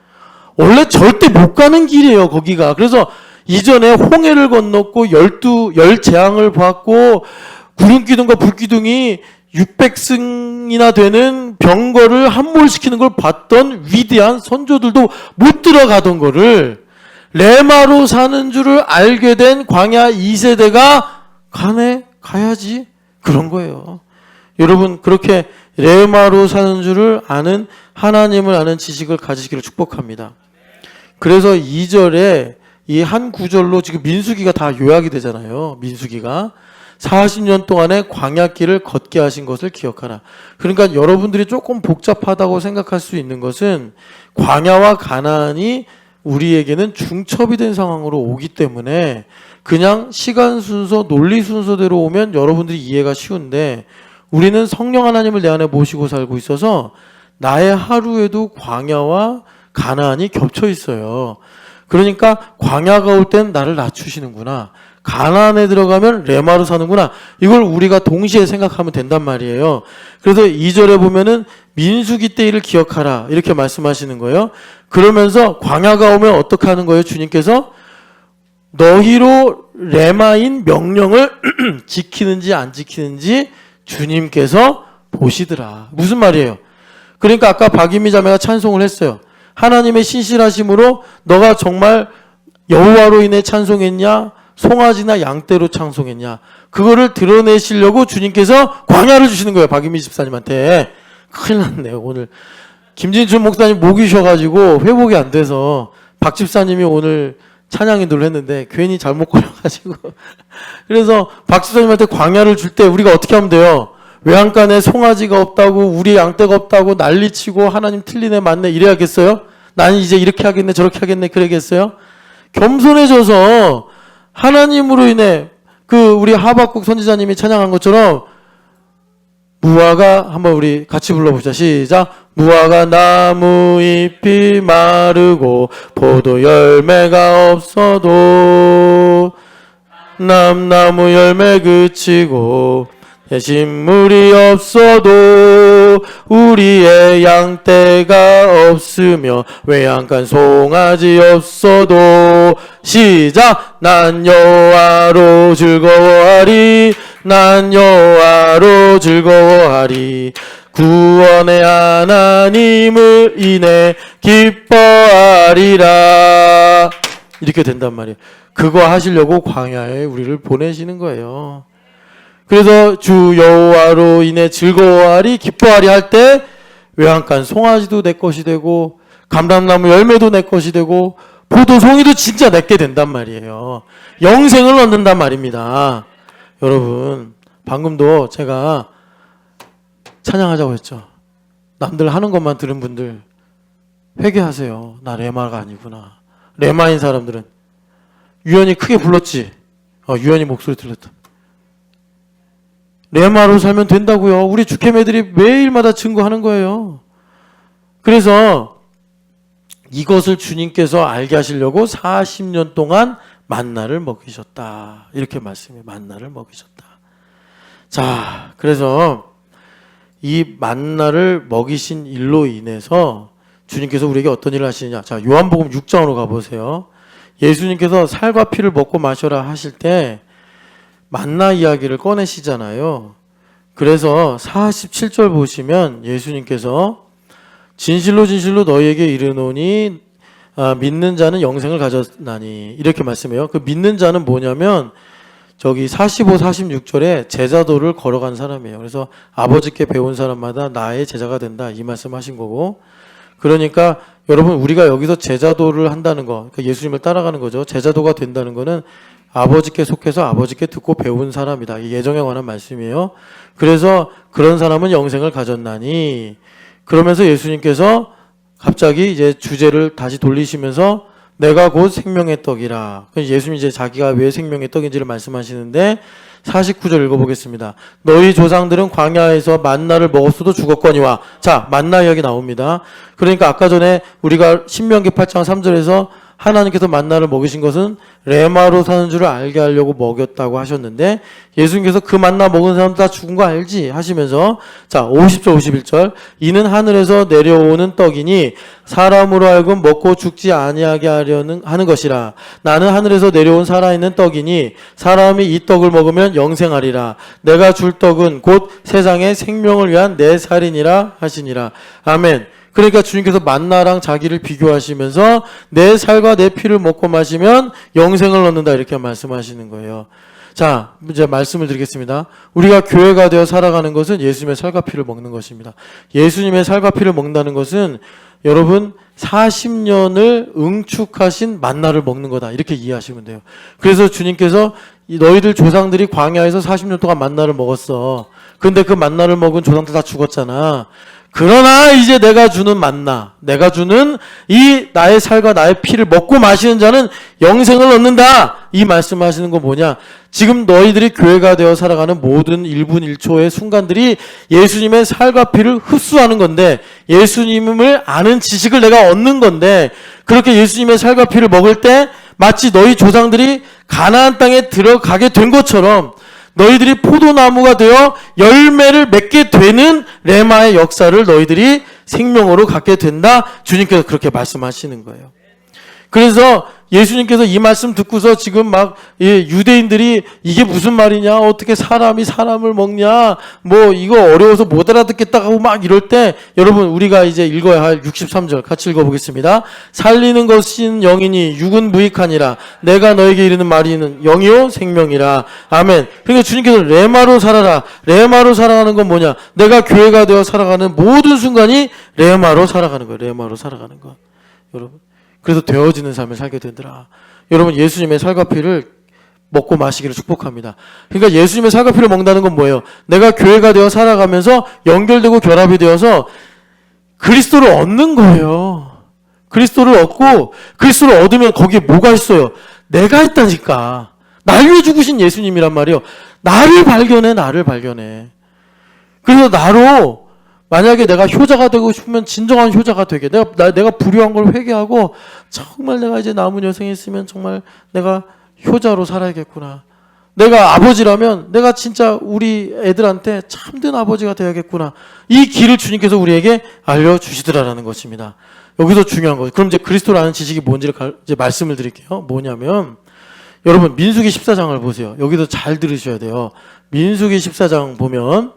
원래 절대 못 가는 길이에요, 거기가. 그래서 이전에 홍해를 건넜고 열 재앙을 받고 구름 기둥과 불 기둥이 600승이나 되는 병거를 함몰시키는 걸 봤던 위대한 선조들도 못 들어가던 거를 레마로 사는 줄을 알게 된 광야 2세대가 가야지 그런 거예요. 여러분 그렇게 레마로 사는 줄을 아는 하나님을 아는 지식을 가지시기를 축복합니다. 그래서 2절에 이 한 구절로 지금 민수기가 다 요약이 되잖아요. 민수기가 40년 동안의 광야길을 걷게 하신 것을 기억하라. 그러니까 여러분들이 조금 복잡하다고 생각할 수 있는 것은 광야와 가나안이 우리에게는 중첩이 된 상황으로 오기 때문에 그냥 시간 순서, 논리 순서대로 오면 여러분들이 이해가 쉬운데 우리는 성령 하나님을 내 안에 모시고 살고 있어서 나의 하루에도 광야와 가나안이 겹쳐 있어요. 그러니까 광야가 올 땐 나를 낮추시는구나. 가나안에 들어가면 레마로 사는구나. 이걸 우리가 동시에 생각하면 된단 말이에요. 그래서 2절에 보면은 민수기 때 일을 기억하라 이렇게 말씀하시는 거예요. 그러면서 광야가 오면 어떻게 하는 거예요? 주님께서 너희로 레마인 명령을 지키는지 안 지키는지 주님께서 보시더라. 무슨 말이에요? 그러니까 아까 박이미 자매가 찬송을 했어요. 하나님의 신실하심으로 너가 정말 여호와로 인해 찬송했냐 송아지나 양떼로 찬송했냐 그거를 드러내시려고 주님께서 광야를 주시는 거예요. 박이미 집사님한테. 큰일 났네요. 오늘 김진춘 목사님 목이 쉬어가지고 회복이 안 돼서 박 집사님이 오늘 찬양 인도를 했는데 괜히 잘못 걸려가지고 그래서 박 집사님한테 광야를 줄 때 우리가 어떻게 하면 돼요? 외양간에 송아지가 없다고 우리 양떼가 없다고 난리치고 하나님 틀리네 맞네 이래야겠어요? 나는 이제 이렇게 하겠네 저렇게 하겠네 그러겠어요? 겸손해져서 하나님으로 인해 우리 하박국 선지자님이 찬양한 것처럼 무화과 한번 우리 같이 불러보자. 시작. 무화과 나무 잎이 마르고 포도 열매가 없어도 남나무 열매 그치고 대신물이 없어도 우리의 양떼가 없으며 외양간 송아지 없어도 시작. 난 여호와로 즐거워하리 난 여호와로 즐거워하리 구원의 하나님을 인해 기뻐하리라. 이렇게 된단 말이에요. 그거 하시려고 광야에 우리를 보내시는 거예요. 그래서 주 여호와로 인해 즐거워하리 기뻐하리 할 때 외양간 송아지도 내 것이 되고 감람나무 열매도 내 것이 되고 포도송이도 진짜 내게 된단 말이에요. 영생을 얻는단 말입니다. 여러분 방금도 제가 찬양하자고 했죠. 남들 하는 것만 들은 분들 회개하세요. 나 레마가 아니구나. 레마인 사람들은 유연이 크게 불렀지. 유연이 목소리 들렸다. 레마로 살면 된다고요. 우리 주캠애들이 매일마다 증거하는 거예요. 그래서 이것을 주님께서 알게 하시려고 40년 동안 만나를 먹이셨다. 이렇게 말씀해. 만나를 먹이셨다. 자, 그래서 이 만나를 먹이신 일로 인해서 주님께서 우리에게 어떤 일을 하시느냐. 자, 요한복음 6장으로 가보세요. 예수님께서 살과 피를 먹고 마셔라 하실 때 만나 이야기를 꺼내시잖아요. 그래서 47절 보시면 예수님께서 진실로 진실로 너희에게 이르노니 믿는 자는 영생을 가졌나니 이렇게 말씀해요. 그 믿는 자는 뭐냐면 저기 45, 46절에 제자도를 걸어간 사람이에요. 그래서 아버지께 배운 사람마다 나의 제자가 된다 이 말씀하신 거고 그러니까 여러분 우리가 여기서 제자도를 한다는 거 그러니까 예수님을 따라가는 거죠. 제자도가 된다는 거는 아버지께 속해서 아버지께 듣고 배운 사람이다. 이 예정에 관한 말씀이에요. 그래서 그런 사람은 영생을 가졌나니 그러면서 예수님께서 갑자기 이제 주제를 다시 돌리시면서 내가 곧 생명의 떡이라. 예수님이 이제 자기가 왜 생명의 떡인지를 말씀하시는데 49절 읽어보겠습니다. 너희 조상들은 광야에서 만나를 먹었어도 죽었거니와. 자, 만나 이야기 나옵니다. 그러니까 아까 전에 우리가 신명기 8장 3절에서 하나님께서 만나를 먹이신 것은 레마로 사는 줄을 알게 하려고 먹였다고 하셨는데, 예수님께서 그 만나 먹은 사람 다 죽은 거 알지? 하시면서, 자, 50절 51절, 이는 하늘에서 내려오는 떡이니 사람으로 하여금 먹고 죽지 아니하게 하는 것이라. 나는 하늘에서 내려온 살아있는 떡이니 사람이 이 떡을 먹으면 영생하리라. 내가 줄 떡은 곧 세상의 생명을 위한 내 살이니라 하시니라. 아멘. 그러니까 주님께서 만나랑 자기를 비교하시면서 내 살과 내 피를 먹고 마시면 영생을 얻는다, 이렇게 말씀하시는 거예요. 자, 이제 말씀을 드리겠습니다. 우리가 교회가 되어 살아가는 것은 예수님의 살과 피를 먹는 것입니다. 예수님의 살과 피를 먹는다는 것은 여러분 40년을 응축하신 만나를 먹는 거다, 이렇게 이해하시면 돼요. 그래서 주님께서 너희들 조상들이 광야에서 40년 동안 만나를 먹었어. 근데 그 만나를 먹은 조상들 다 죽었잖아. 그러나 이제 내가 주는 만나, 내가 주는 이 나의 살과 나의 피를 먹고 마시는 자는 영생을 얻는다, 이 말씀하시는 건 뭐냐? 지금 너희들이 교회가 되어 살아가는 모든 1분 1초의 순간들이 예수님의 살과 피를 흡수하는 건데, 예수님을 아는 지식을 내가 얻는 건데, 그렇게 예수님의 살과 피를 먹을 때 마치 너희 조상들이 가나안 땅에 들어가게 된 것처럼 너희들이 포도나무가 되어 열매를 맺게 되는 레마의 역사를 너희들이 생명으로 갖게 된다, 주님께서 그렇게 말씀하시는 거예요. 그래서 예수님께서 이 말씀 듣고서 지금 막 유대인들이 이게 무슨 말이냐, 어떻게 사람이 사람을 먹냐, 뭐 이거 어려워서 못 알아듣겠다 하고 막 이럴 때, 여러분 우리가 이제 읽어야 할 63절 같이 읽어보겠습니다. 살리는 것인 영이니 육은 무익하니라. 내가 너에게 이르는 말이는 영이요 생명이라. 아멘. 그러니까 주님께서 레마로 살아라. 레마로 살아가는 건 뭐냐? 내가 교회가 되어 살아가는 모든 순간이 레마로 살아가는 거예요. 레마로 살아가는 거. 여러분, 그래서 되어지는 삶을 살게 되더라. 여러분, 예수님의 살과 피를 먹고 마시기를 축복합니다. 그러니까 예수님의 살과 피를 먹는다는 건 뭐예요? 내가 교회가 되어 살아가면서 연결되고 결합이 되어서 그리스도를 얻는 거예요. 그리스도를 얻고, 그리스도를 얻으면 거기에 뭐가 있어요? 내가 있다니까. 날 위해 죽으신 예수님이란 말이에요. 나를 발견해. 그래서 나로 만약에 내가 효자가 되고 싶으면 진정한 효자가 되게, 내가 불효한 걸 회개하고 정말 내가 이제 남은 여생에 있으면 정말 내가 효자로 살아야겠구나. 내가 아버지라면 내가 진짜 우리 애들한테 참된 아버지가 되어야겠구나. 이 길을 주님께서 우리에게 알려주시더라라는 것입니다. 여기서 중요한 거죠. 그럼 이제 그리스도라는 지식이 뭔지를 이제 말씀을 드릴게요. 뭐냐면, 여러분 민수기 14장을 보세요. 여기서 잘 들으셔야 돼요. 민수기 14장 보면,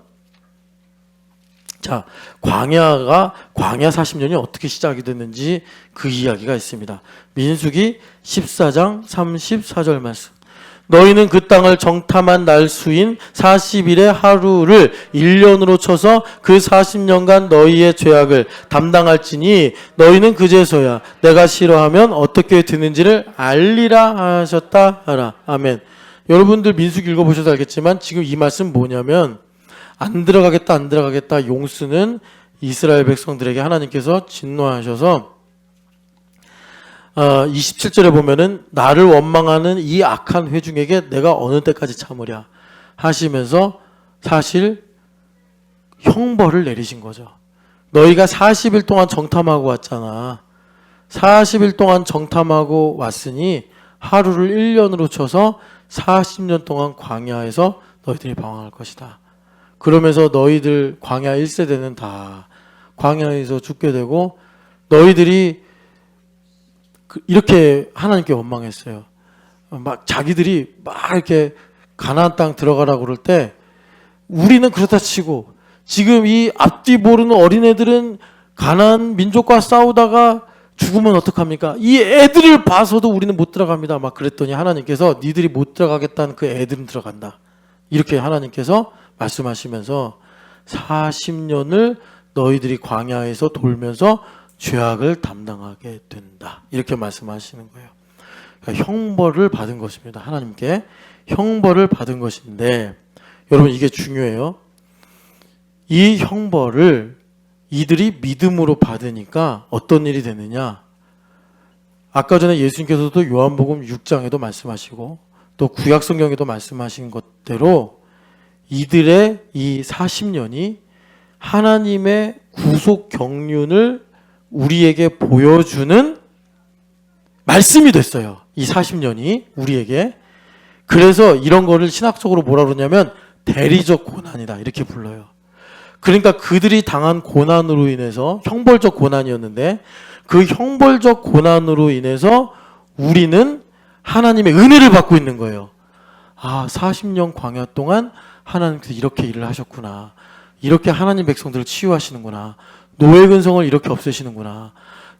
자, 광야 40년이 어떻게 시작이 됐는지 그 이야기가 있습니다. 민수기 14장 34절 말씀. 너희는 그 땅을 정탐한 날 수인 40일의 하루를 1년으로 쳐서 그 40년간 너희의 죄악을 담당할지니 너희는 그제서야 내가 싫어하면 어떻게 되는지를 알리라 하셨다 하라. 아멘. 여러분들 민수기 읽어보셔서 알겠지만 지금 이 말씀 뭐냐면, 안 들어가겠다 용쓰는 이스라엘 백성들에게 하나님께서 진노하셔서 27절에 보면은 나를 원망하는 이 악한 회중에게 내가 어느 때까지 참으랴 하시면서 사실 형벌을 내리신 거죠. 너희가 40일 동안 정탐하고 왔잖아. 40일 동안 정탐하고 왔으니 하루를 1년으로 쳐서 40년 동안 광야에서 너희들이 방황할 것이다. 그러면서 너희들 광야 1세대는 다 광야에서 죽게 되고, 너희들이 이렇게 하나님께 원망했어요. 막 자기들이 막 이렇게 가나안 땅 들어가라고 그럴 때 우리는 그렇다 치고, 지금 이 앞뒤 모르는 어린애들은 가나안 민족과 싸우다가 죽으면 어떡합니까? 이 애들을 봐서도 우리는 못 들어갑니다. 막 그랬더니 하나님께서 니들이 못 들어가겠다는 그 애들은 들어간다. 이렇게 하나님께서 말씀하시면서 40년을 너희들이 광야에서 돌면서 죄악을 담당하게 된다. 이렇게 말씀하시는 거예요. 그러니까 형벌을 받은 것입니다. 하나님께 형벌을 받은 것인데, 여러분 이게 중요해요. 이 형벌을 이들이 믿음으로 받으니까 어떤 일이 되느냐? 아까 전에 예수님께서도 요한복음 6장에도 말씀하시고 또 구약성경에도 말씀하신 것대로 이들의 이 40년이 하나님의 구속 경륜을 우리에게 보여주는 말씀이 됐어요. 이 40년이 우리에게. 그래서 이런 거를 신학적으로 뭐라 그러냐면 대리적 고난이다 이렇게 불러요. 그러니까 그들이 당한 고난으로 인해서 형벌적 고난이었는데 그 형벌적 고난으로 인해서 우리는 하나님의 은혜를 받고 있는 거예요. 아, 40년 광야 동안 하나님께서 이렇게 일을 하셨구나. 이렇게 하나님 백성들을 치유하시는구나. 노예 근성을 이렇게 없애시는구나.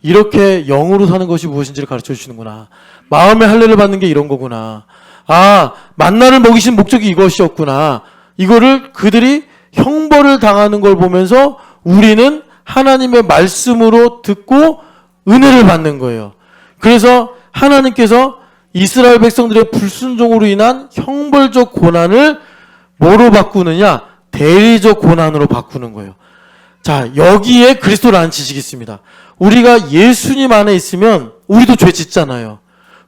이렇게 영으로 사는 것이 무엇인지를 가르쳐 주시는구나. 마음의 할례를 받는 게 이런 거구나. 아, 만나를 먹이신 목적이 이것이었구나. 이거를 그들이 형벌을 당하는 걸 보면서 우리는 하나님의 말씀으로 듣고 은혜를 받는 거예요. 그래서 하나님께서 이스라엘 백성들의 불순종으로 인한 형벌적 고난을 뭐로 바꾸느냐? 대리적 고난으로 바꾸는 거예요. 자, 여기에 그리스도라는 지식이 있습니다. 우리가 예수님 안에 있으면 우리도 죄 짓잖아요.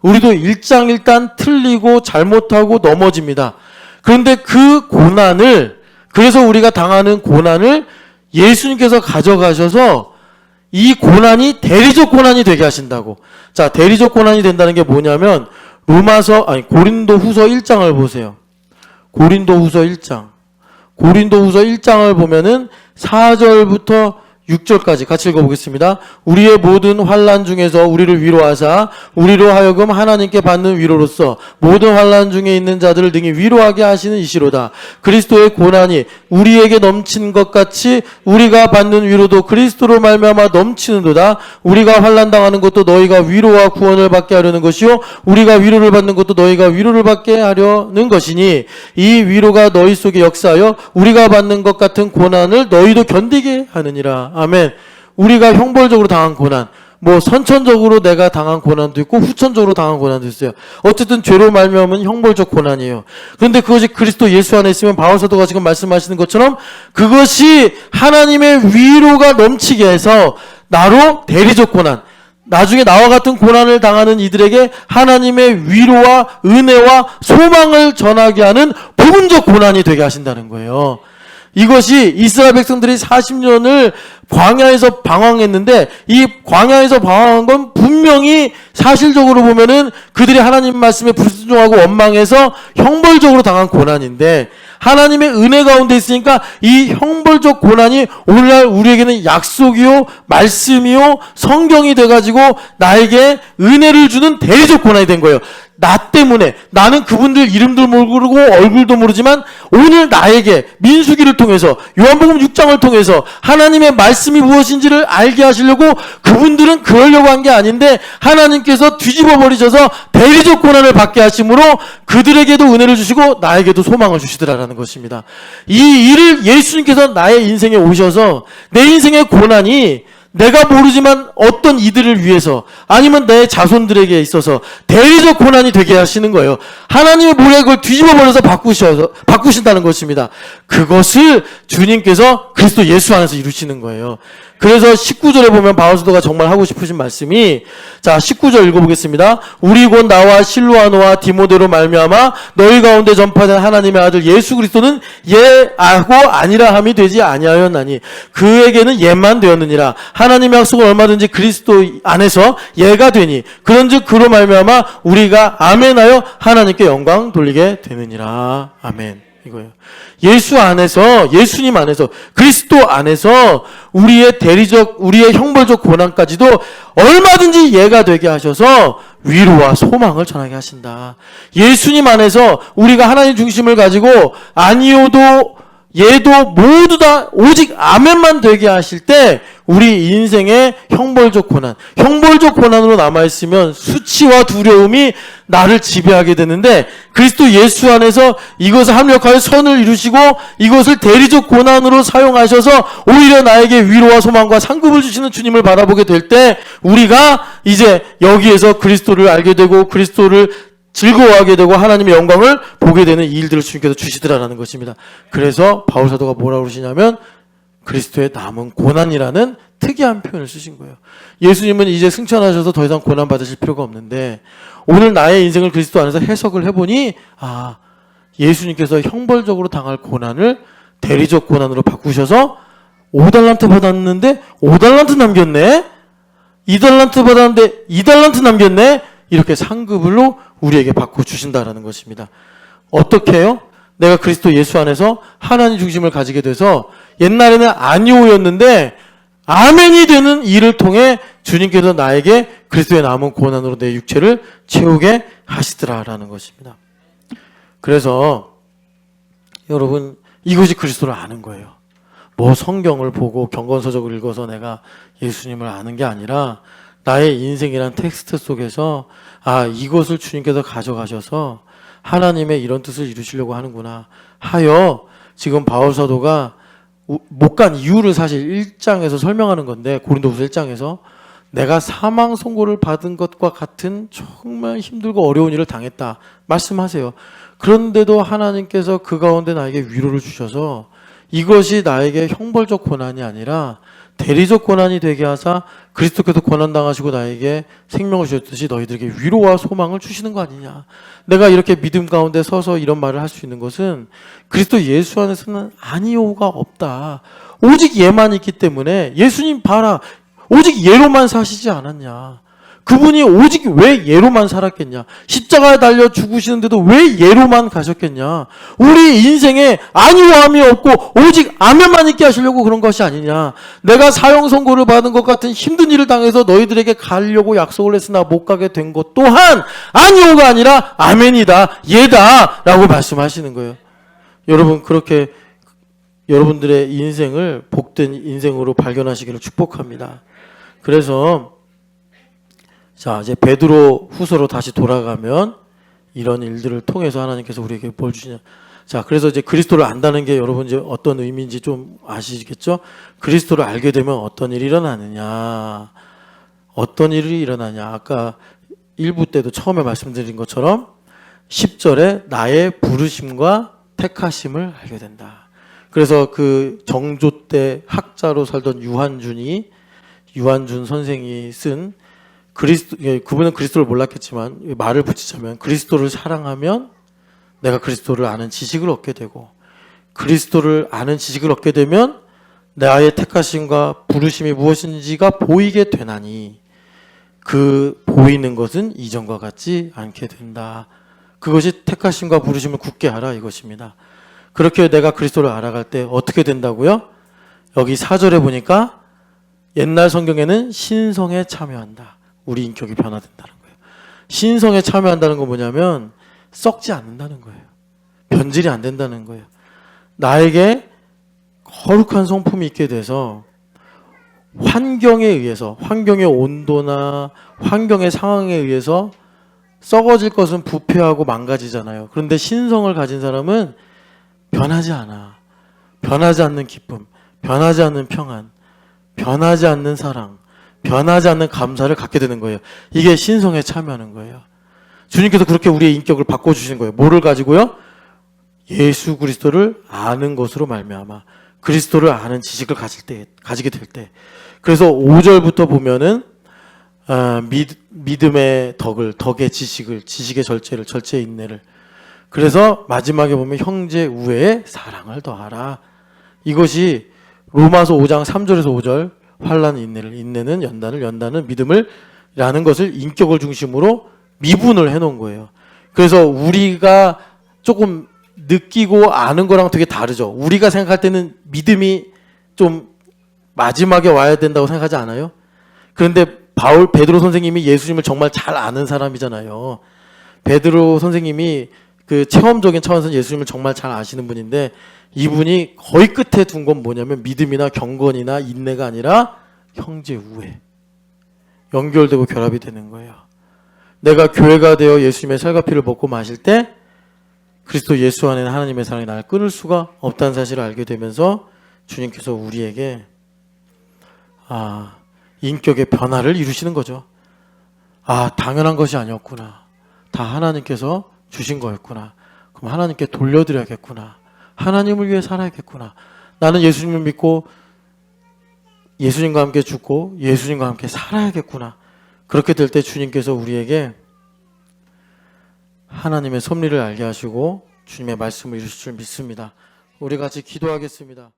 우리도 일장일단 틀리고 잘못하고 넘어집니다. 그런데 그 고난을, 그래서 우리가 당하는 고난을 예수님께서 가져가셔서 이 고난이 대리적 고난이 되게 하신다고. 자, 대리적 고난이 된다는 게 뭐냐면 고린도후서 1장을 보세요. 고린도후서 1장. 고린도후서 1장을 보면은 4절부터 6절까지 같이 읽어보겠습니다. 우리의 모든 환난 중에서 우리를 위로하사 우리로 하여금 하나님께 받는 위로로서 모든 환난 중에 있는 자들을 등이 위로하게 하시는 이시로다. 그리스도의 고난이 우리에게 넘친 것 같이 우리가 받는 위로도 그리스도로 말미암아 넘치는도다. 우리가 환난 당하는 것도 너희가 위로와 구원을 받게 하려는 것이요 우리가 위로를 받는 것도 너희가 위로를 받게 하려는 것이니 이 위로가 너희 속에 역사하여 우리가 받는 것 같은 고난을 너희도 견디게 하느니라. 아멘. 우리가 형벌적으로 당한 고난, 뭐 선천적으로 내가 당한 고난도 있고 후천적으로 당한 고난도 있어요. 어쨌든 죄로 말미암은 형벌적 고난이에요. 그런데 그것이 그리스도 예수 안에 있으면 바울 사도가 지금 말씀하시는 것처럼 그것이 하나님의 위로가 넘치게 해서 나로 대리적 고난, 나중에 나와 같은 고난을 당하는 이들에게 하나님의 위로와 은혜와 소망을 전하게 하는 복음적 고난이 되게 하신다는 거예요. 이것이 이스라엘 백성들이 40년을 광야에서 방황했는데 이 광야에서 방황한 건 분명히 사실적으로 보면은 그들이 하나님 말씀에 불순종하고 원망해서 형벌적으로 당한 고난인데 하나님의 은혜 가운데 있으니까 이 형벌적 고난이 오늘날 우리에게는 약속이요 말씀이요 성경이 돼가지고 나에게 은혜를 주는 대리적 고난이 된 거예요. 나 때문에 나는 그분들 이름도 모르고 얼굴도 모르지만 오늘 나에게 민수기를 통해서 요한복음 6장을 통해서 하나님의 말씀이 무엇인지를 알게 하시려고 그분들은 그러려고 한 게 아닌데 하나님께서 뒤집어 버리셔서 대리적 고난을 받게 하심으로 그들에게도 은혜를 주시고 나에게도 소망을 주시더라라는 것입니다. 이 일을 예수님께서 나의 인생에 오셔서 내 인생의 고난이 내가 모르지만 어떤 이들을 위해서 아니면 내 자손들에게 있어서 대리적 고난이 되게 하시는 거예요. 하나님의 모래 그걸 뒤집어 버려서 바꾸신다는 것입니다. 그것을 주님께서 그리스도 예수 안에서 이루시는 거예요. 그래서 19절에 보면 바울 사도가 정말 하고 싶으신 말씀이 자 19절 읽어보겠습니다. 우리 곧 나와 실로아노와 디모데로 말미암아 너희 가운데 전파된 하나님의 아들 예수 그리스도는 예하고 아니라 함이 되지 아니하였나니 그에게는 예만 되었느니라. 하나님의 약속은 얼마든지 그리스도 안에서 예가 되니 그런즉 그로 말미암아 우리가 아멘하여 하나님께 영광 돌리게 되느니라. 아멘. 이거예요. 예수 안에서, 예수님 안에서, 그리스도 안에서 우리의 형벌적 고난까지도 얼마든지 예가 되게 하셔서 위로와 소망을 전하게 하신다. 예수님 안에서 우리가 하나님 중심을 가지고 아니오도 얘도 모두 다 오직 아멘만 되게 하실 때 우리 인생의 형벌적 고난으로 남아있으면 수치와 두려움이 나를 지배하게 되는데 그리스도 예수 안에서 이것을 합력하여 선을 이루시고 이것을 대리적 고난으로 사용하셔서 오히려 나에게 위로와 소망과 상급을 주시는 주님을 바라보게 될 때 우리가 이제 여기에서 그리스도를 알게 되고 그리스도를 즐거워하게 되고 하나님의 영광을 보게 되는 이 일들을 주님께서 주시더라라는 것입니다. 그래서 바울 사도가 뭐라고 그러시냐면 그리스도의 남은 고난이라는 특이한 표현을 쓰신 거예요. 예수님은 이제 승천하셔서 더 이상 고난 받으실 필요가 없는데 오늘 나의 인생을 그리스도 안에서 해석을 해보니 예수님께서 형벌적으로 당할 고난을 대리적 고난으로 바꾸셔서 5달란트 받았는데 5달란트 남겼네. 2달란트 받았는데 2달란트 남겼네. 이렇게 상급으로 우리에게 바꿔주신다라는 것입니다. 어떻게 해요? 내가 그리스도 예수 안에서 하나님 중심을 가지게 돼서 옛날에는 아니오였는데 아멘이 되는 일을 통해 주님께서 나에게 그리스도의 남은 고난으로 내 육체를 채우게 하시더라라는 것입니다. 그래서 여러분 이것이 그리스도를 아는 거예요. 뭐 성경을 보고 경건서적을 읽어서 내가 예수님을 아는 게 아니라 나의 인생이란 텍스트 속에서 이것을 주님께서 가져가셔서 하나님의 이런 뜻을 이루시려고 하는구나 하여 지금 바울 사도가 못 간 이유를 사실 1장에서 설명하는 건데 고린도후서 1장에서 내가 사망 선고를 받은 것과 같은 정말 힘들고 어려운 일을 당했다 말씀하세요. 그런데도 하나님께서 그 가운데 나에게 위로를 주셔서 이것이 나에게 형벌적 고난이 아니라 대리적 고난이 되게 하사 그리스도께서 고난당하시고 나에게 생명을 주셨듯이 너희들에게 위로와 소망을 주시는 거 아니냐. 내가 이렇게 믿음 가운데 서서 이런 말을 할 수 있는 것은 그리스도 예수 안에서는 아니오가 없다. 오직 예만 있기 때문에 예수님 봐라. 오직 예로만 사시지 않았냐. 그분이 오직 왜 예로만 살았겠냐. 십자가에 달려 죽으시는데도 왜 예로만 가셨겠냐. 우리 인생에 아니오함이 없고 오직 아멘만 있게 하시려고 그런 것이 아니냐. 내가 사형 선고를 받은 것 같은 힘든 일을 당해서 너희들에게 가려고 약속을 했으나 못 가게 된 것 또한 아니오가 아니라 아멘이다, 예다 라고 말씀하시는 거예요. 여러분 그렇게 여러분들의 인생을 복된 인생으로 발견하시기를 축복합니다. 그래서 이제 베드로 후서로 다시 돌아가면 이런 일들을 통해서 하나님께서 우리에게 뭘 주시냐. 그래서 이제 그리스도를 안다는 게 여러분 이제 어떤 의미인지 좀 아시겠죠? 그리스도를 알게 되면 어떤 일이 일어나느냐. 어떤 일이 일어나냐. 아까 1부 때도 처음에 말씀드린 것처럼 10절에 나의 부르심과 택하심을 알게 된다. 그래서 그 정조 때 학자로 살던 유한준 선생이 쓴 그분은 그리스도를 몰랐겠지만 말을 붙이자면 그리스도를 사랑하면 내가 그리스도를 아는 지식을 얻게 되고 그리스도를 아는 지식을 얻게 되면 나의 택하심과 부르심이 무엇인지가 보이게 되나니 그 보이는 것은 이전과 같지 않게 된다. 그것이 택하심과 부르심을 굳게 하라 이것입니다. 그렇게 내가 그리스도를 알아갈 때 어떻게 된다고요? 여기 4절에 보니까 옛날 성경에는 신성에 참여한다. 우리 인격이 변화된다는 거예요. 신성에 참여한다는 건 뭐냐면 썩지 않는다는 거예요. 변질이 안 된다는 거예요. 나에게 거룩한 성품이 있게 돼서 환경에 의해서 환경의 온도나 환경의 상황에 의해서 썩어질 것은 부패하고 망가지잖아요. 그런데 신성을 가진 사람은 변하지 않아. 변하지 않는 기쁨, 변하지 않는 평안, 변하지 않는 사랑, 변하지 않는 감사를 갖게 되는 거예요. 이게 신성에 참여하는 거예요. 주님께서 그렇게 우리의 인격을 바꿔주시는 거예요. 뭐를 가지고요? 예수 그리스도를 아는 것으로 말미암아 그리스도를 아는 지식을 가지게 될 때. 그래서 5절부터 보면은 믿음의 덕의 지식의 절제를, 절제의 인내를. 그래서 마지막에 보면 형제 우애의 사랑을 더하라. 이것이 로마서 5장 3절에서 5절 환난 인내는 연단은 믿음을 라는 것을 인격을 중심으로 미분을 해놓은 거예요. 그래서 우리가 조금 느끼고 아는 거랑 되게 다르죠. 우리가 생각할 때는 믿음이 좀 마지막에 와야 된다고 생각하지 않아요? 그런데 베드로 선생님이 예수님을 정말 잘 아는 사람이잖아요. 베드로 선생님이 그 체험적인 차원에서 예수님을 정말 잘 아시는 분인데 이분이 거의 끝에 둔 건 뭐냐면 믿음이나 경건이나 인내가 아니라 형제 우애. 연결되고 결합이 되는 거예요. 내가 교회가 되어 예수님의 살과 피를 먹고 마실 때 그리스도 예수 안에는 하나님의 사랑이 나를 끊을 수가 없다는 사실을 알게 되면서 주님께서 우리에게 인격의 변화를 이루시는 거죠. 당연한 것이 아니었구나. 다 하나님께서 주신 거였구나. 그럼 하나님께 돌려드려야겠구나. 하나님을 위해 살아야겠구나. 나는 예수님을 믿고 예수님과 함께 죽고 예수님과 함께 살아야겠구나. 그렇게 될 때 주님께서 우리에게 하나님의 섭리를 알게 하시고 주님의 말씀을 이루실 줄 믿습니다. 우리 같이 기도하겠습니다.